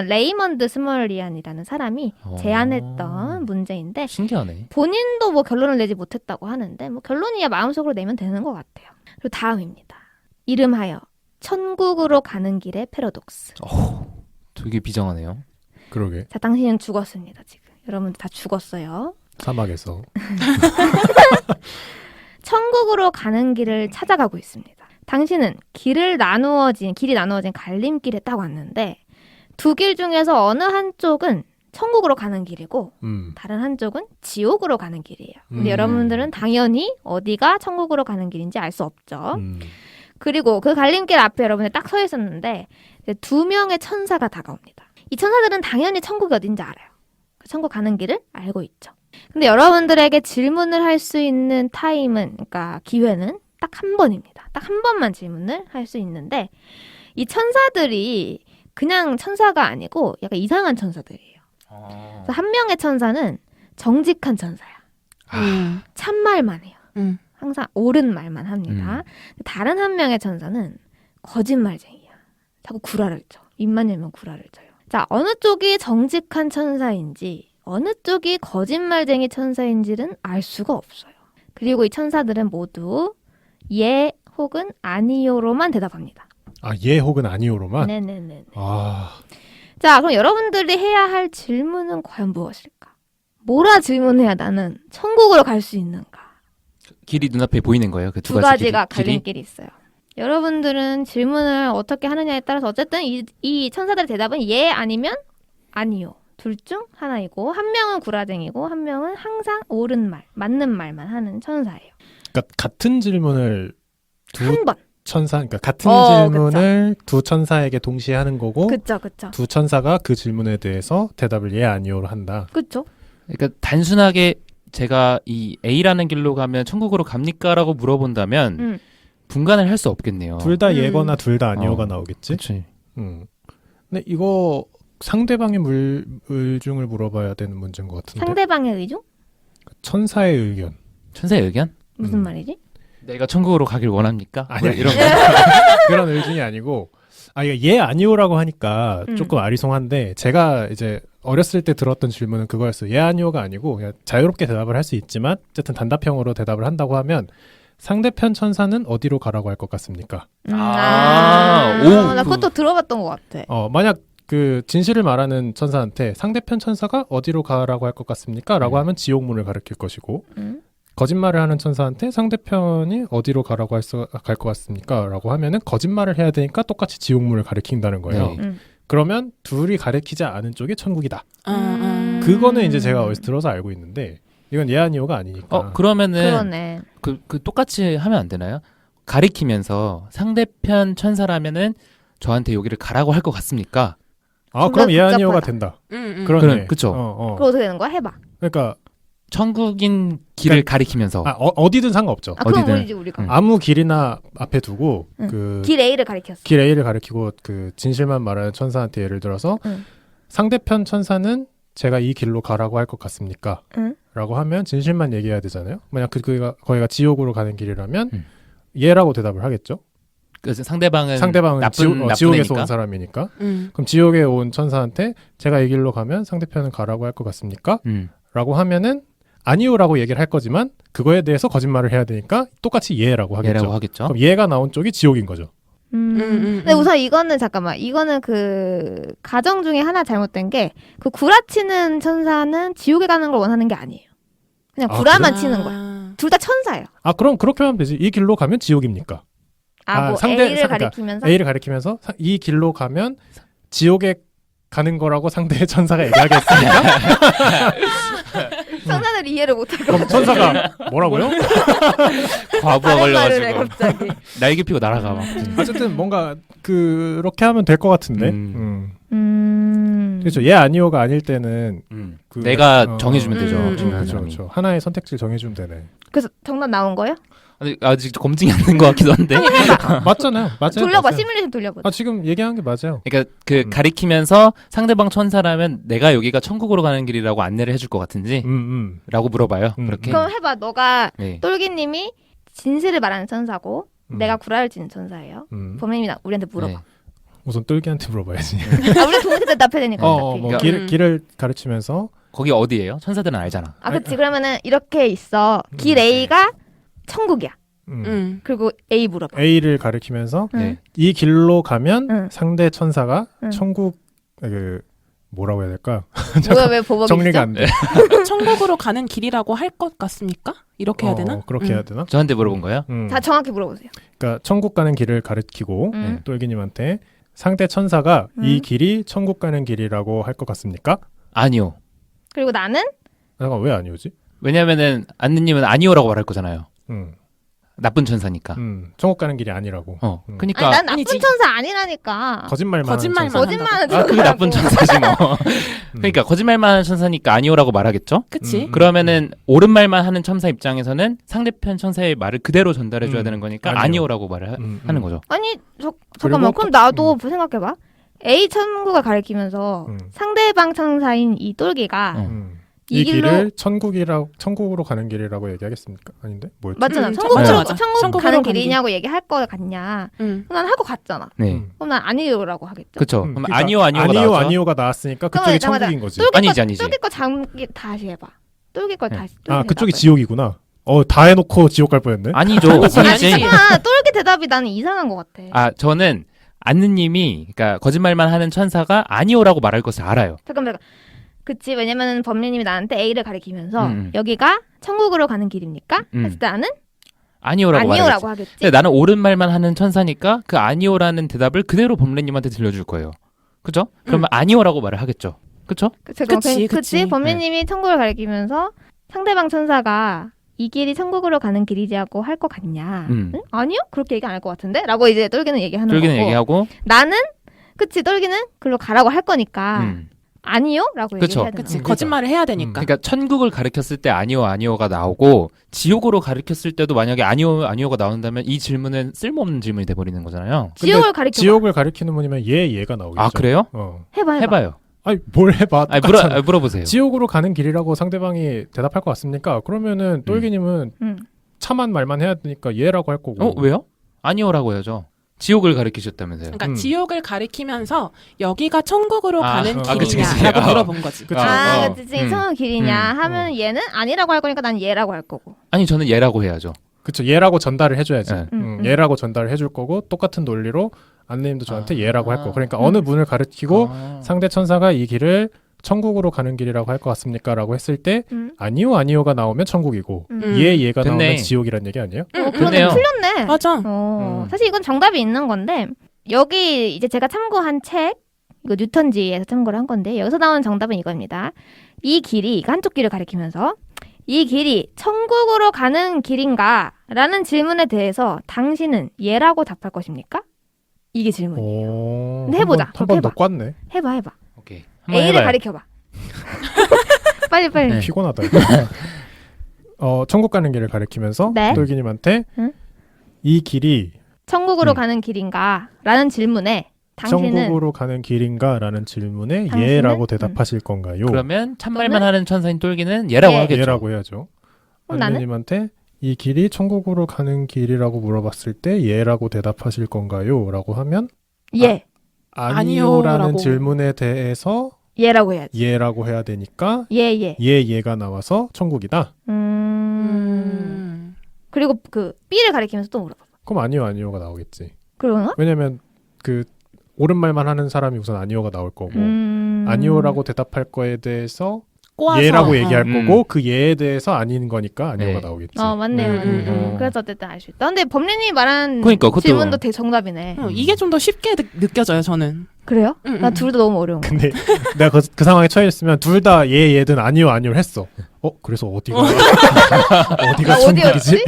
레이먼드 스멀리안이라는 사람이 제안했던 문제인데, 신기하네. 본인도 뭐 결론을 내지 못했다고 하는데 뭐 결론이야 마음속으로 내면 되는 것 같아요. 그리고 다음입니다. 이름하여 천국으로 가는 길의 패러독스. 되게 비장하네요. 그러게. 자, 당신은 죽었습니다. 지금 여러분들 다 죽었어요. 사막에서. 천국으로 가는 길을 찾아가고 있습니다. 당신은 길이 나누어진 갈림길에 딱 왔는데 두 길 중에서 어느 한쪽은 천국으로 가는 길이고 다른 한쪽은 지옥으로 가는 길이에요. 근데 여러분들은 당연히 어디가 천국으로 가는 길인지 알 수 없죠. 그리고 그 갈림길 앞에 여러분들 딱 서 있었는데 이제 2명의 천사가 다가옵니다. 이 천사들은 당연히 천국이 어딘지 알아요. 그 천국 가는 길을 알고 있죠. 근데 여러분들에게 질문을 할 수 있는 그러니까 기회는 딱 한 번입니다. 딱 한 번만 질문을 할 수 있는데, 이 천사들이 그냥 천사가 아니고 약간 이상한 천사들이에요. 그래서 한 명의 천사는 정직한 천사야. 참말만 해요. 항상 옳은 말만 합니다. 다른 한 명의 천사는 거짓말쟁이야. 자꾸 구라를 쳐. 입만 열면 구라를 쳐요. 자, 어느 쪽이 정직한 천사인지 어느 쪽이 거짓말쟁이 천사인지는 알 수가 없어요. 그리고 이 천사들은 모두 예 혹은 아니요로만 대답합니다. 아, 예 혹은 아니요로만? 네네네. 아, 자, 그럼 여러분들이 해야 할 질문은 과연 무엇일까? 뭐라 질문해야 나는 천국으로 갈 수 있는가? 길이 눈앞에 보이는 거예요. 그 두 두 가지 가지가 길이. 갈림길이 있어요. 여러분들은 질문을 어떻게 하느냐에 따라서 어쨌든 이 천사들의 대답은 예 아니면 아니요. 둘 중 하나이고 한 명은 구라쟁이고 한 명은 항상 옳은 말, 맞는 말만 하는 천사예요. 그러니까 같은 질문을 한 번. 그러니까 같은 어, 질문을 두 천사에게 동시에 하는 거고 그쵸. 두 천사가 그 질문에 대해서 대답을 예 아니요로 한다. 그쵸? 그러니까 단순하게 제가 이 A라는 길로 가면 천국으로 갑니까라고 물어본다면 분간을 할 수 없겠네요. 둘 다 예거나 둘 다 아니요가 나오겠지? 그치. 근데 이거 상대방의 물중을 물어봐야 되는 문제인 것 같은데. 상대방의 의중? 천사의 의견. 천사의 의견? 무슨 말이지? 내가 천국으로 가길 원합니까? 아니야, 뭐 이런 거. 그런 의중이 아니고, 이거 예 아니요라고 하니까 조금 아리송한데, 제가 이제 어렸을 때 들었던 질문은 그거였어요. 예 아니요가 아니고 그냥 자유롭게 대답을 할 수 있지만 어쨌든 단답형으로 대답을 한다고 하면 상대편 천사는 어디로 가라고 할 것 같습니까? 나 그것도 들어봤던 것 같아. 만약 그 진실을 말하는 천사한테 상대편 천사가 어디로 가라고 할 것 같습니까? 라고 하면 지옥문을 가리킬 것이고 거짓말을 하는 천사한테 상대편이 어디로 가라고 갈 것 같습니까? 라고 하면은 거짓말을 해야 되니까 똑같이 지옥문을 가리킨다는 거예요. 네. 그러면 둘이 가리키지 않은 쪽이 천국이다. 그거는 이제 제가 어디서 들어서 알고 있는데 이건 예 아니요가 아니니까. 그러면은 그러네. 그 똑같이 하면 안 되나요? 가리키면서 상대편 천사라면은 저한테 여기를 가라고 할 것 같습니까? 그럼 예 복잡하다. 아니요가 된다. 그러네. 그럼, 그쵸. 그럼 어떻게 되는 거야? 해봐. 그러니까 천국인 길을 가리키면서 어디든 상관없죠. 그럼 어디든. 우리지 우리가. 아무 길이나 앞에 두고 길 A를 가리켰어. 길 A를 가리키고 그 진실만 말하는 천사한테 예를 들어서 상대편 천사는 제가 이 길로 가라고 할 것 같습니까? 라고 하면 진실만 얘기해야 되잖아요. 만약 거기가 지옥으로 가는 길이라면 예라고 대답을 하겠죠. 그래서 상대방은 지옥에서 나쁜 온 사람이니까. 그럼 지옥에 온 천사한테 제가 이 길로 가면 상대편은 가라고 할 것 같습니까? 라고 하면은 아니요라고 얘기를 할 거지만 그거에 대해서 거짓말을 해야 되니까 똑같이 예라고 하겠죠. 예라고 하겠죠. 그럼 예가 나온 쪽이 지옥인 거죠. 근데 우선 이거는 잠깐만. 이거는 그 가정 중에 하나 잘못된 게 그 구라치는 천사는 지옥에 가는 걸 원하는 게 아니에요. 그냥 구라만 치는 거야. 둘 다 천사예요. 그럼 그렇게 하면 되지. 이 길로 가면 지옥입니까? 뭐 A를 가리키면서 A를 가리키면서 이 길로 가면 지옥에 가는 거라고 상대의 천사가 얘기하겠습니까? 천사들 이해를 못하고 그럼 천사가 뭐라고요? 과부하 다른 말을 해 걸려가지고 갑자기. 날개 피고 날아가 막. 어쨌든 뭔가 그렇게 하면 될 것 같은데. 그렇죠. 예 아니오가 아닐 때는 내가 정해주면 되죠. 그렇죠, 그렇죠. 하나의 선택지를 정해주면 되네. 그래서 정답 나온 거예요? 아직 검증이 안 된 것 같기도 한데. 맞잖아요. 맞아요. 돌려봐. 맞아요. 시뮬레이션 돌려보자. 지금 얘기한 게 맞아요. 그러니까 가리키면서 상대방 천사라면 내가 여기가 천국으로 가는 길이라고 안내를 해줄 것 같은지 라고 물어봐요. 그렇게. 그럼 해봐. 너가 네. 똘기님이 진실을 말하는 천사고 내가 구라를 치는 천사예요. 범인이 우리한테 물어봐. 네. 우선 똘기한테 물어봐야지. 우리 동시에 대답해야 되니까. 어차피. 뭐 길을 가르치면서 거기 어디예요? 천사들은 알잖아. 그치. 그러면은 이렇게 있어. 길 A가 천국이야. 그리고 A 물어봐. A를 가리키면서 네. 이 길로 가면 상대 천사가 천국 뭐라고 해야 될까? 뭐야 왜 보복이시죠? 정리가 안 돼. 천국으로 가는 길이라고 할 것 같습니까? 이렇게 해야 되나? 그렇게 해야 되나? 저한테 물어본 거예요? 다 정확히 물어보세요. 그러니까 천국 가는 길을 가리키고 똘기님한테 상대 천사가 이 길이 천국 가는 길이라고 할 것 같습니까? 아니요. 그리고 나는 잠깐 왜 아니오지? 왜냐면은 안느님은 아니요라고 말할 거잖아요. 나쁜 천사니까. 천국 가는 길이 아니라고. 그러니까 난 나쁜 천사 아니라니까. 거짓말만 하는 거짓말은 그게 나쁜 천사지 뭐. 그러니까 거짓말만 하는 천사니까 아니요라고 말하겠죠. 그치? 그러면은 옳은 말만 하는 천사 입장에서는 상대편 천사의 말을 그대로 전달해 줘야 되는 거니까 아니요라고 말을 하는 거죠. 아니 잠깐만. 그럼 나도 생각해봐. A 천국을 가리키면서 상대방 천사인 이 똘기가 이 길로 길을 천국으로 가는 길이라고 얘기하겠습니까? 아닌데? 뭐였지? 맞잖아. 맞아, 맞아. 천국 천국으로 가는 가는 길이냐고 얘기할 거 같냐. 응. 난 할 거 같잖아. 네. 그럼 난 아니요라고 하겠죠. 그쵸. 그럼 그러니까 아니오가 나왔죠. 아니오가 나왔으니까 그럼 그쪽이 맞아. 천국인 거지. 아니지. 똘기 거 다시 해봐. 똘기 걸 네. 다시. 아, 똘기 그쪽이 대답을. 지옥이구나. 다 해놓고 지옥 갈 뻔했네. 아니죠. 아니지. 아니지. 잠깐만, 똘기 대답이 나는 이상한 것 같아. 아, 저는 안느님이 그러니까 거짓말만 하는 천사가 아니오라고 말할 것을 알아요. 잠깐만. 그치, 왜냐면은 법리님이 나한테 A를 가리키면서 음. 여기가 천국으로 가는 길입니까? 음. 했을 때 나는 아니오라고 말하겠지. 아니요라고 하겠지. 근데 나는 옳은 말만 하는 천사니까 그 아니오라는 대답을 그대로 법례님한테 들려줄 거예요. 그죠? 그러면 아니오라고 말을 하겠죠. 그쵸? 그치. 그치. 법리님이 천국을 가리키면서 상대방 천사가 이 길이 천국으로 가는 길이라고 할 것 같냐? 응? 아니요? 그렇게 얘기 안 할 것 같은데? 라고 이제 똘기는 얘기하는 똘기는 거고 얘기하고 나는 그치 똘기는 글로 가라고 할 거니까 아니요? 라고 그쵸. 얘기해야 되는 그치. 거지. 거짓말을 해야 되니까. 그러니까 천국을 가리켰을 때 아니오가 나오고 지옥으로 가리켰을 때도 만약에 아니오가 나온다면 이 질문은 쓸모없는 질문이 돼버리는 거잖아요. 지옥을 가리켜 지옥을 가리키는 분이면 얘가 나오겠죠. 아 그래요? 해봐. 해봐요. 아니 뭘 해봐. 아니, 똑같잖아. 물어보세요. 지옥으로 가는 길이라고 상대방이 대답할 것 같습니까? 그러면은 똘기님은 참한 말만 해야 되니까 얘라고 할 거고. 왜요? 아니오라고 해야죠. 지옥을 가리키셨다면서요. 그러니까 지옥을 가리키면서 여기가 천국으로 가는 그치. 길이냐라고 물어본 거지. 그쵸. 그치. 천국 길이냐 하면 얘는 아니라고 할 거니까 난 얘라고 할 거고. 아니 저는 얘라고 해야죠. 그쵸. 얘라고 전달을 해줘야지. 네. 얘라고 전달을 해줄 거고 똑같은 논리로 안내님도 저한테 얘라고 할 거. 그러니까 어느 분을 가리키고 상대 천사가 이 길을 천국으로 가는 길이라고 할 것 같습니까? 라고 했을 때 아니오가 나오면 천국이고 얘가 됐네. 나오면 지옥이란 얘기 아니에요? 그런데 됐네요. 틀렸네. 맞아. 사실 이건 정답이 있는 건데 여기 이제 제가 참고한 책 이거 뉴턴지에서 참고를 한 건데 여기서 나오는 정답은 이겁니다. 이 길이 한쪽 길을 가리키면서 이 길이 천국으로 가는 길인가? 라는 질문에 대해서 당신은 예라고 답할 것입니까? 이게 질문이에요. 근데 해보자. 한번 더 해봐. 꿨네. 해봐. 오케이. 한번 A를 해봐요. 가리켜봐. 빨리. 네. 피곤하다. 이거. 천국 가는 길을 가리키면서 네. 똘기님한테 응? 이 길이 천국으로 가는 길인가? 라는 질문에 당신은 천국으로 가는 길인가라는 질문에 당신은? 예라고 대답하실 건가요? 그러면 참말만 또는? 하는 천사인 똘기는 얘라고 예. 하겠죠. 예라고 해야죠. 그럼 나는? 안내님한테 이 길이 천국으로 가는 길이라고 물어봤을 때 예라고 대답하실 건가요? 라고 하면 예. 아니요라는 아니요라고. 질문에 대해서 예라고 해야지. 예라고 해야 되니까 예. 얘가 나와서 천국이다. 그리고 그 B를 가리키면서 또 물어봐. 그럼 아니요가 나오겠지. 그러나? 왜냐면 그 옳은 말만 하는 사람이 우선 아니요가 나올 거고 아니요라고 대답할 거에 대해서 꼬아서. 예라고 얘기할 음. 거고 그 예에 대해서 아닌 거니까 아니요가 네. 나오겠지. 맞네요. 그래서 어쨌든 알 수 있다. 근데 법린이 말한 그러니까 그것도- 질문도 되게 정답이네. 이게 좀 더 쉽게 느껴져요, 저는. 그래요? 응, 나 응. 둘 다 너무 어려운 거. 근데 내가 그 상황에 처해 있으면 둘 다 얘든 아니요를 했어. 그래서 어디가 어디가 천국이지? 어디였지?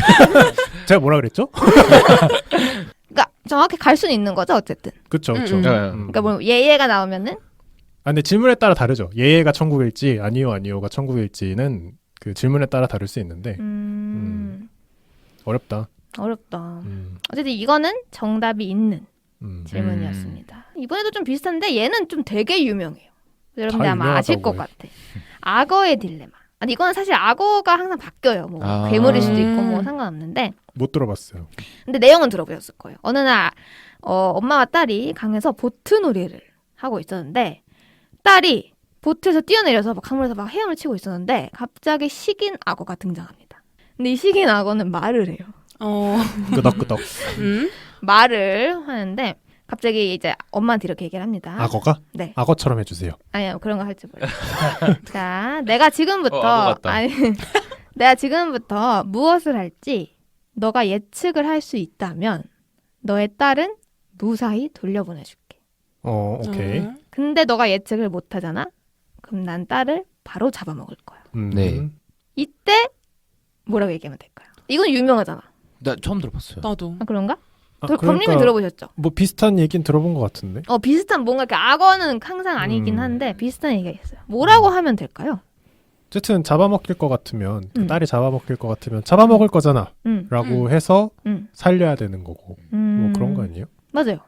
제가 뭐라 그랬죠? 그러니까 정확히 갈 수는 있는 거죠, 어쨌든. 그쵸. 네. 그러니까 뭐 예가 나오면은 근데 질문에 따라 다르죠. 예가 천국일지 아니요가 천국일지는 그 질문에 따라 다를 수 있는데 어렵다. 어렵다. 어쨌든 이거는 정답이 있는 질문이었습니다. 이번에도 좀 비슷한데 얘는 좀 되게 유명해요. 여러분들 아마 아실 것 유명하다고 같아. 악어의 딜레마. 아니 이거는 사실 악어가 항상 바뀌어요. 뭐 괴물일 수도 있고 뭐 상관없는데. 못 들어봤어요. 근데 내용은 들어보셨을 거예요. 어느 날 엄마와 딸이 강에서 보트 놀이를 하고 있었는데 딸이 보트에서 뛰어내려서 막 강물에서 막 헤엄을 치고 있었는데 갑자기 식인 악어가 등장합니다. 근데 이 식인 악어는 말을 해요. 끄덕끄덕. 말을 하는데 갑자기 이제 엄마한테 이렇게 얘기를 합니다. 악어가? 네. 악어처럼 해주세요. 아니요 그런 거 할지 몰라요. 자, 내가 지금부터 악어 같다. 내가 지금부터 무엇을 할지 너가 예측을 할 수 있다면 너의 딸은 무사히 돌려보내줄게. 오케이. 근데 너가 예측을 못하잖아. 그럼 난 딸을 바로 잡아먹을 거야. 네. 이때 뭐라고 얘기하면 될까요? 이건 유명하잖아. 나 처음 들어봤어요. 나도. 그런가? 그러니까 범님은 들어보셨죠? 뭐 비슷한 얘기는 들어본 것 같은데. 비슷한 뭔가 이렇게 악어는 항상 아니긴 한데 비슷한 얘기가 있어요. 뭐라고 하면 될까요? 어쨌든 잡아먹힐 것 같으면 그 딸이 잡아먹힐 것 같으면 잡아먹을 거잖아 라고 해서 살려야 되는 거고 뭐 그런 거 아니에요? 맞아요.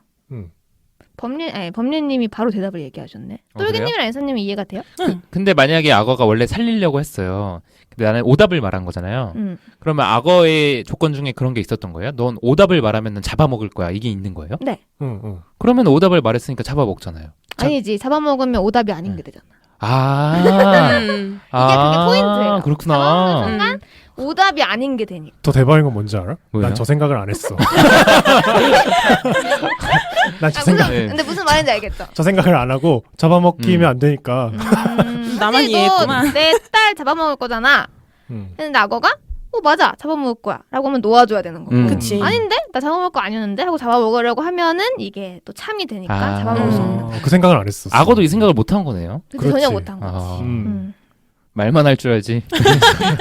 범리님이 바로 대답을 얘기하셨네. 그래요? 똘기님이랑 앤서님이 이해가 돼요? 응. 근데 만약에 악어가 원래 살리려고 했어요. 근데 나는 오답을 말한 거잖아요. 그러면 악어의 조건 중에 그런 게 있었던 거예요? 넌 오답을 말하면 잡아먹을 거야. 이게 있는 거예요? 네. 응. 그러면 오답을 말했으니까 잡아먹잖아요. 아니지. 잡아먹으면 오답이 아닌 게 되잖아. 아, 음. 그게 포인트예요. 그렇구나. 잡아먹는 순간 오답이 아닌 게 되니까. 더 대박인 건 뭔지 알아? 뭐예요? 난 저 생각을 안 했어. 난 저 생각 네. 근데 무슨 말인지 알겠죠? 저 생각을 안 하고 잡아먹기면 안 되니까. 나만 이해했구만. 내 딸 잡아먹을 거잖아. 근데 악어가 맞아 잡아먹을 거야 라고 하면 놓아줘야 되는 거고 그치. 아닌데? 나 잡아먹을 거 아니었는데? 하고 잡아먹으려고 하면은 이게 또 참이 되니까 잡아먹을 수 없는 그 생각을 안 했었어. 악어도 이 생각을 못 한 거네요. 그치, 전혀 그렇지. 못한 거지. 말만 할 줄 알지.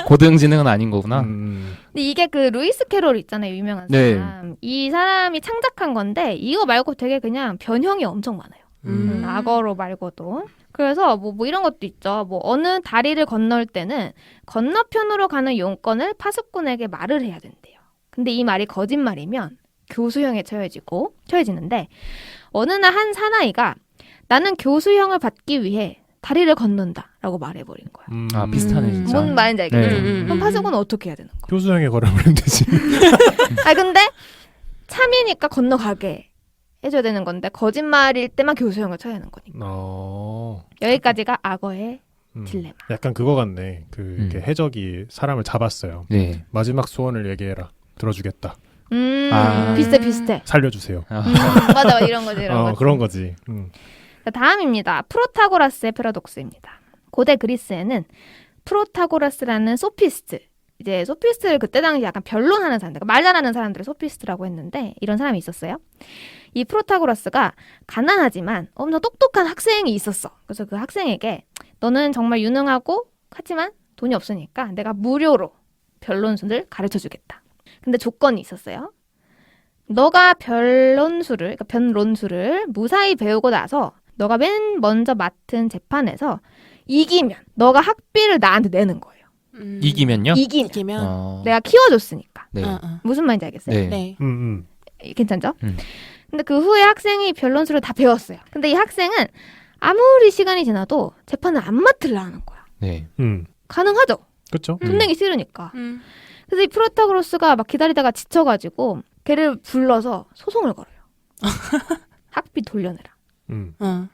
고등지능은 아닌 거구나. 근데 이게 그 루이스 캐롤 있잖아요. 유명한 네. 사람. 이 사람이 창작한 건데 이거 말고 되게 그냥 변형이 엄청 많아요. 악어로 말고도. 그래서 뭐 이런 것도 있죠. 뭐 어느 다리를 건널 때는 건너편으로 가는 용건을 파수꾼에게 말을 해야 된대요. 근데 이 말이 거짓말이면 교수형에 처해지는데 어느 날 한 사나이가 나는 교수형을 받기 위해 다리를 건넌다라고 말해버린 거야. 아, 비슷하네, 진짜. 뭔 말인지 알겠죠? 네. 그럼 파수꾼은 어떻게 해야 되는 거야? 교수형에 걸어버리면 되지. 근데 참이니까 건너가게 해줘야 되는 건데 거짓말일 때만 교수형을 쳐야 하는 거니까. 여기까지가 악어의 딜레마. 약간 그거 같네. 이렇게 해적이 사람을 잡았어요. 네. 마지막 소원을 얘기해라. 들어주겠다. 비슷해. 살려주세요. 맞아, 이런 거지. 그런 거지. 다음입니다. 프로타고라스의 패러독스입니다. 고대 그리스에는 프로타고라스라는 소피스트, 이제 소피스트를 그때 당시 약간 변론하는 사람들, 말 잘하는 사람들을 소피스트라고 했는데 이런 사람이 있었어요. 이 프로타고라스가 가난하지만 엄청 똑똑한 학생이 있었어. 그래서 그 학생에게 너는 정말 유능하고 하지만 돈이 없으니까 내가 무료로 변론술을 가르쳐주겠다. 근데 조건이 있었어요. 너가 변론술을 무사히 배우고 나서 너가 맨 먼저 맡은 재판에서 이기면 너가 학비를 나한테 내는 거예요. 이기면요? 이기면. 내가 키워줬으니까. 네. 무슨 말인지 알겠어요? 네. 괜찮죠? 근데 그 후에 학생이 변론술을 다 배웠어요. 근데 이 학생은 아무리 시간이 지나도 재판을 안 맡으려 하는 거야. 네. 가능하죠? 그렇죠. 돈 내기 싫으니까. 그래서 이 프로타고라스가 막 기다리다가 지쳐가지고 걔를 불러서 소송을 걸어요. 학비 돌려내라.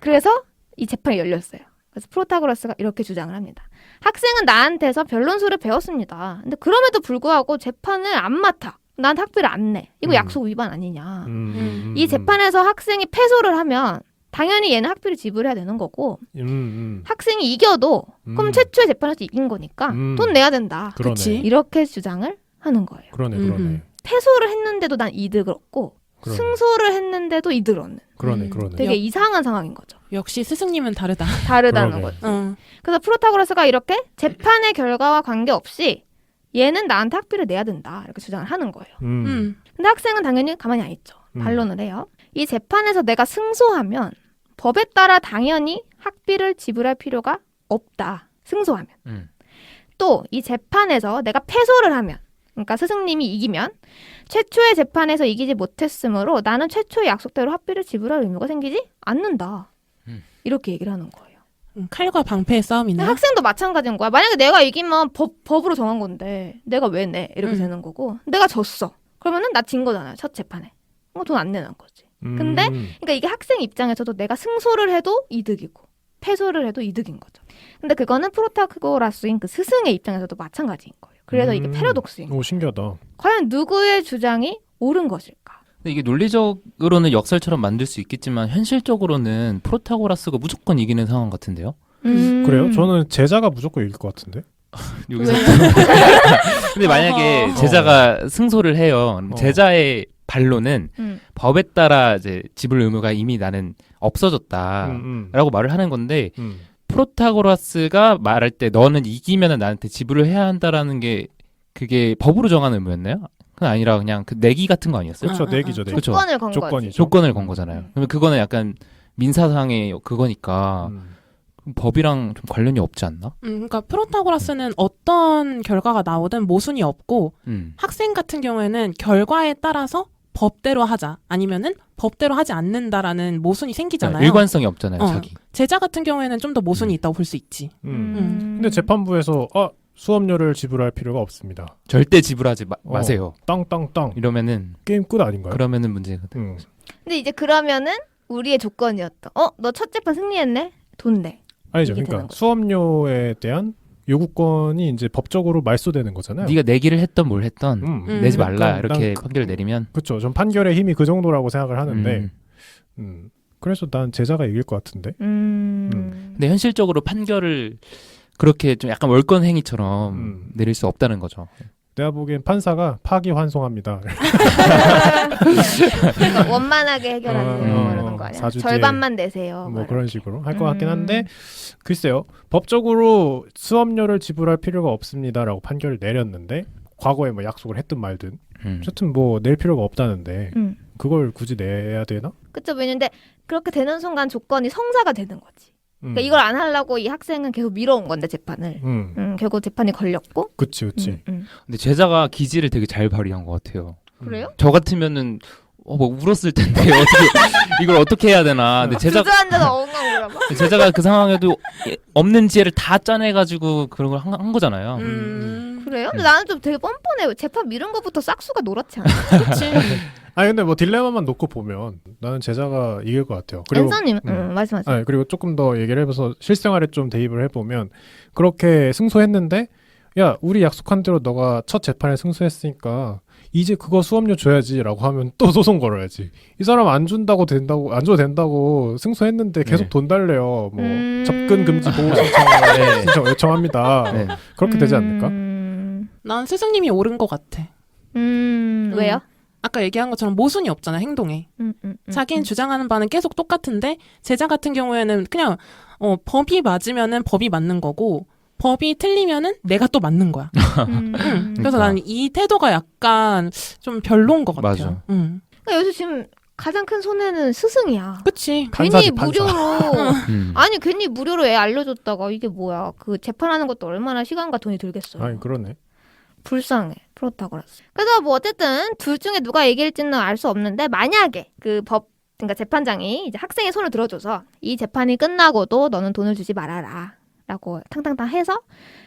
그래서 이 재판이 열렸어요. 그래서 프로타고라스가 이렇게 주장을 합니다. 학생은 나한테서 변론술을 배웠습니다. 근데 그럼에도 불구하고 재판을 안 맡아. 나한테 학비를 안 내. 이거 약속 위반 아니냐. 이 재판에서 학생이 패소를 하면 당연히 얘는 학비를 지불해야 되는 거고 학생이 이겨도 그럼 최초의 재판에서 이긴 거니까 돈 내야 된다. 그렇지. 이렇게 주장을 하는 거예요. 그러네. 패소를 했는데도 난 이득을 얻고 그러네. 승소를 했는데도 이득을 얻는. 그러네. 되게 이상한 상황인 거죠. 역시 스승님은 다르다. 다르다는 그러게. 거지. 그래서 프로타고라스가 이렇게 재판의 결과와 관계없이 얘는 나한테 학비를 내야 된다. 이렇게 주장을 하는 거예요. 근데 학생은 당연히 가만히 안 있죠. 반론을 해요. 이 재판에서 내가 승소하면 법에 따라 당연히 학비를 지불할 필요가 없다. 승소하면. 또 이 재판에서 내가 패소를 하면 그러니까 스승님이 이기면 최초의 재판에서 이기지 못했으므로 나는 최초의 약속대로 학비를 지불할 의무가 생기지 않는다. 이렇게 얘기를 하는 거예요. 칼과 방패의 싸움이네. 학생도 마찬가지인 거야. 만약에 내가 이기면 법으로 정한 건데 내가 왜 내? 이렇게 되는 거고 내가 졌어. 그러면은 나 진 거잖아요. 첫 재판에. 돈 안 내는 거지. 근데 그러니까 이게 학생 입장에서도 내가 승소를 해도 이득이고 패소를 해도 이득인 거죠. 근데 그거는 프로타고라스인 그 스승의 입장에서도 마찬가지인 거예요. 그래서 이게 패러독스인 거예요. 오, 신기하다. 과연 누구의 주장이 옳은 것일까? 근데 이게 논리적으로는 역설처럼 만들 수 있겠지만 현실적으로는 프로타고라스가 무조건 이기는 상황 같은데요? 그래요? 저는 제자가 무조건 이길 것 같은데. 여기서 근데 만약에 제자가 승소를 해요. 제자의 반론은 법에 따라 이제 지불 의무가 이미 나는 없어졌다라고 말을 하는 건데 프로타고라스가 말할 때 너는 이기면은 나한테 지불을 해야 한다라는 게 그게 법으로 정한 의무였나요? 그건 아니라 그냥 그 내기 같은 거 아니었어요? 그렇죠. 내기죠. 내기. 그쵸. 조건을 건 거지. 조건이죠. 조건을 건 거잖아요. 그러면 그거는 약간 민사상의 그거니까 법이랑 좀 관련이 없지 않나? 그러니까 프로타고라스는 어떤 결과가 나오든 모순이 없고 학생 같은 경우에는 결과에 따라서 법대로 하자 아니면은 법대로 하지 않는다라는 모순이 생기잖아요. 일관성이 없잖아요, 어. 자기. 제자 같은 경우에는 좀 더 모순이 있다고 볼 수 있지. 근데 재판부에서 수업료를 지불할 필요가 없습니다. 절대 지불하지 마세요. 땅땅땅 이러면은 게임 끝 아닌가요? 그러면은 문제가 돼. 근데 이제 그러면은 우리의 조건이었다. 너 첫 재판 승리했네? 돈 내. 아니죠. 이게 되는 그러니까 거죠. 수업료에 대한 요구권이 이제 법적으로 말소되는 거잖아요. 네가 내기를 했던 뭘 했던 내지 말라 그러니까 이렇게 난 판결 내리면 그렇죠. 전 판결의 힘이 그 정도라고 생각을 하는데 그래서 난 제자가 이길 것 같은데. 근데 현실적으로 판결을 그렇게 좀 약간 월권 행위처럼 내릴 수 없다는 거죠. 내가 보기엔 판사가 파기환송합니다. 그러니까 원만하게 해결하는 거 아니야? 사주제 절반만 내세요. 뭐 막 그런 이렇게. 식으로 할 것 같긴 한데 글쎄요. 법적으로 수업료를 지불할 필요가 없습니다라고 판결을 내렸는데 과거에 뭐 약속을 했든 말든 어쨌든 뭐 낼 필요가 없다는데 그걸 굳이 내야 되나? 그쵸. 왜냐면 그렇게 되는 순간 조건이 성사가 되는 거지. 그러니까 이걸 안 하려고 이 학생은 계속 밀어온 건데 재판을. 결국 재판이 걸렸고. 그치. 근데 제자가 기지를 되게 잘 발휘한 것 같아요. 그래요? 저 같으면은 뭐 울었을 텐데 어떻게 이걸 어떻게 해야 되나. 근데 주저앉아서 엉엉 울어봐. 제자가 그 상황에도 없는 지혜를 다 짜내가지고 그런 걸 한 거잖아요. 그래요? 근데 나는 좀 되게 뻔뻔해. 재판 미룬 것부터 싹수가 노랗지 않아? 그렇지. 아니 근데 뭐 딜레마만 놓고 보면 나는 제자가 이길 것 같아요. 그리고 앤서님, 말씀하세요. 아니, 그리고 조금 더 얘기를 해봐서 실생활에 좀 대입을 해보면 그렇게 승소했는데 야 우리 약속한 대로 너가 첫 재판에 승소했으니까 이제 그거 수업료 줘야지라고 하면 또 소송 걸어야지. 이 사람 안 줘도 된다고 승소했는데 계속 네. 돈 달래요. 뭐 접근 금지 보호 신청 요청합니다. 네. 그렇게 되지 않을까? 난 스승님이 옳은 것 같아. 왜요? 아까 얘기한 것처럼 모순이 없잖아, 행동에. 자기는 주장하는 바는 계속 똑같은데 제자 같은 경우에는 그냥 법이 맞으면은 법이 맞는 거고 법이 틀리면은 내가 또 맞는 거야. 그래서 그러니까. 나는 이 태도가 약간 좀 별로인 것 같아요. 맞아. 그러니까 여기서 지금 가장 큰 손해는 스승이야. 그치. 판사지, 괜히 판사. 무료로 아니 괜히 무료로 애 알려줬다가 이게 뭐야? 그 재판하는 것도 얼마나 시간과 돈이 들겠어요. 아니 그러네. 불쌍해 프로타고라스. 그래서 뭐 어쨌든 둘 중에 누가 이길지는 알 수 없는데 만약에 그러니까 재판장이 이제 학생의 손을 들어줘서 이 재판이 끝나고도 너는 돈을 주지 말아라라고 탕탕탕 해서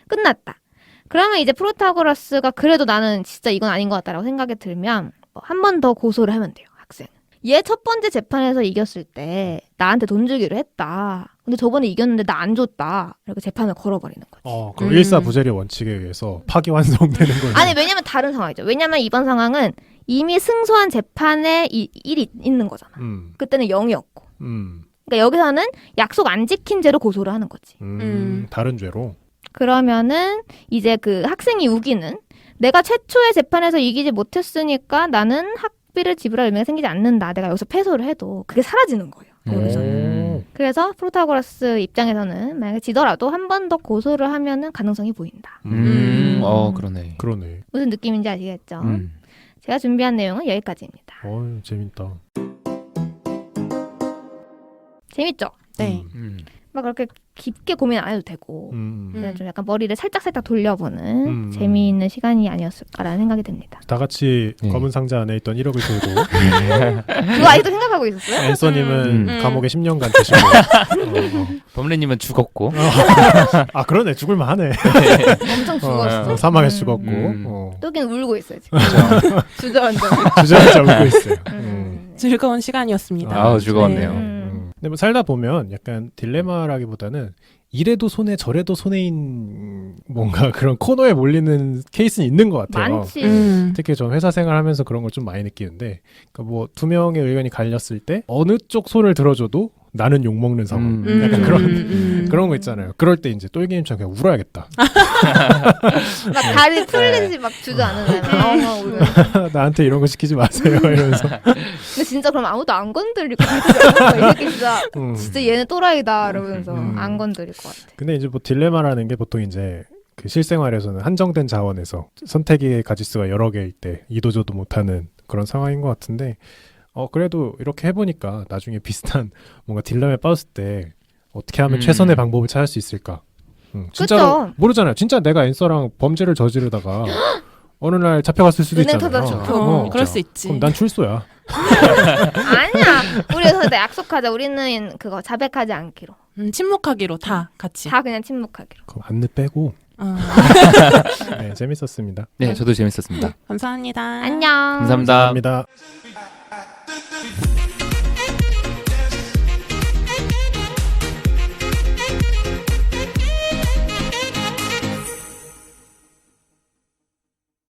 끝났다. 그러면 이제 프로타고라스가 그래도 나는 진짜 이건 아닌 것 같다라고 생각이 들면 한 번 더 고소를 하면 돼요 학생. 얘 첫 번째 재판에서 이겼을 때 나한테 돈 주기로 했다. 근데 저번에 이겼는데 나 안 줬다. 이렇게 재판을 걸어버리는 거지. 그럼 일사부재리 원칙에 의해서 파기환송되는 거예요. 아니 왜냐면 다른 상황이죠. 왜냐면 이번 상황은 이미 승소한 재판에 일이 있는 거잖아. 그때는 0이었고. 그러니까 여기서는 약속 안 지킨 죄로 고소를 하는 거지. 다른 죄로. 그러면은 이제 그 학생이 우기는 내가 최초의 재판에서 이기지 못했으니까 나는 학비를 지불할 의미가 생기지 않는다. 내가 여기서 패소를 해도 그게 사라지는 거예요. 여기서는. 그래서 프로타고라스 입장에서는 만약에 지더라도 한 번 더 고소를 하면은 가능성이 보인다. 그러네. 그러네. 무슨 느낌인지 아시겠죠? 제가 준비한 내용은 여기까지입니다. 재밌다. 재밌죠? 네. 막 그렇게 깊게 고민 안 해도 되고 그냥 좀 약간 머리를 살짝 음. 돌려보는 재미있는 시간이 아니었을까라는 생각이 듭니다. 다 같이 네. 검은 상자 안에 있던 1억을 들고 그거 아직도 생각하고 있었어요? 앤서님은 감옥에 10년간 드시고 범례님은 죽었고. 아 그러네 죽을만 하네. 엄청 죽었어. 사망해서 죽었고 또긴 울고 있어요 지금. 주저앉아. 주저앉아 울고 있어요. 즐거운 시간이었습니다. 아우 즐거웠네요. 근데 뭐 살다 보면 약간 딜레마라기보다는 이래도 손해 저래도 손해인 뭔가 그런 코너에 몰리는 케이스는 있는 것 같아요. 많지. 특히 전 회사 생활하면서 그런 걸 좀 많이 느끼는데, 그러니까 뭐 두 명의 의견이 갈렸을 때 어느 쪽 손을 들어줘도 나는 욕 먹는 상황. 약간 그런 거 있잖아요. 그럴 때 이제 똘기님처럼 그냥 울어야겠다. 막 다리 풀리지 막 주저앉는 울면서. 나한테 이런 거 시키지 마세요. 이러면서. 근데 진짜 그럼 아무도 안 건드릴 것 같아. 이렇게 진짜 얘는 또라이다 이러면서 안 건드릴 것 같아. 근데 이제 뭐 딜레마라는 게 보통 이제 그 실생활에서는 한정된 자원에서 선택의 가지수가 여러 개일 때 이도저도 못하는 그런 상황인 것 같은데, 그래도 이렇게 해보니까 나중에 비슷한 뭔가 딜레마에 빠졌을 때 어떻게 하면 최선의 방법을 찾을 수 있을까? 진짜로 그쵸? 모르잖아요. 진짜 내가 앤서랑 범죄를 저지르다가 어느 날 잡혀갔을 수도 은행 있잖아요. 터져 죽고. 어, 그럴 수 있지. 그럼 난 출소야. 아니야. 우리 그래서 약속하자. 우리는 그거 자백하지 않기로. 침묵하기로 다 같이. 다 그냥 침묵하기로. 그럼 안느 빼고. 어. 네, 재밌었습니다. 네, 저도 재밌었습니다. 감사합니다. 안녕. 감사합니다. 감사합니다.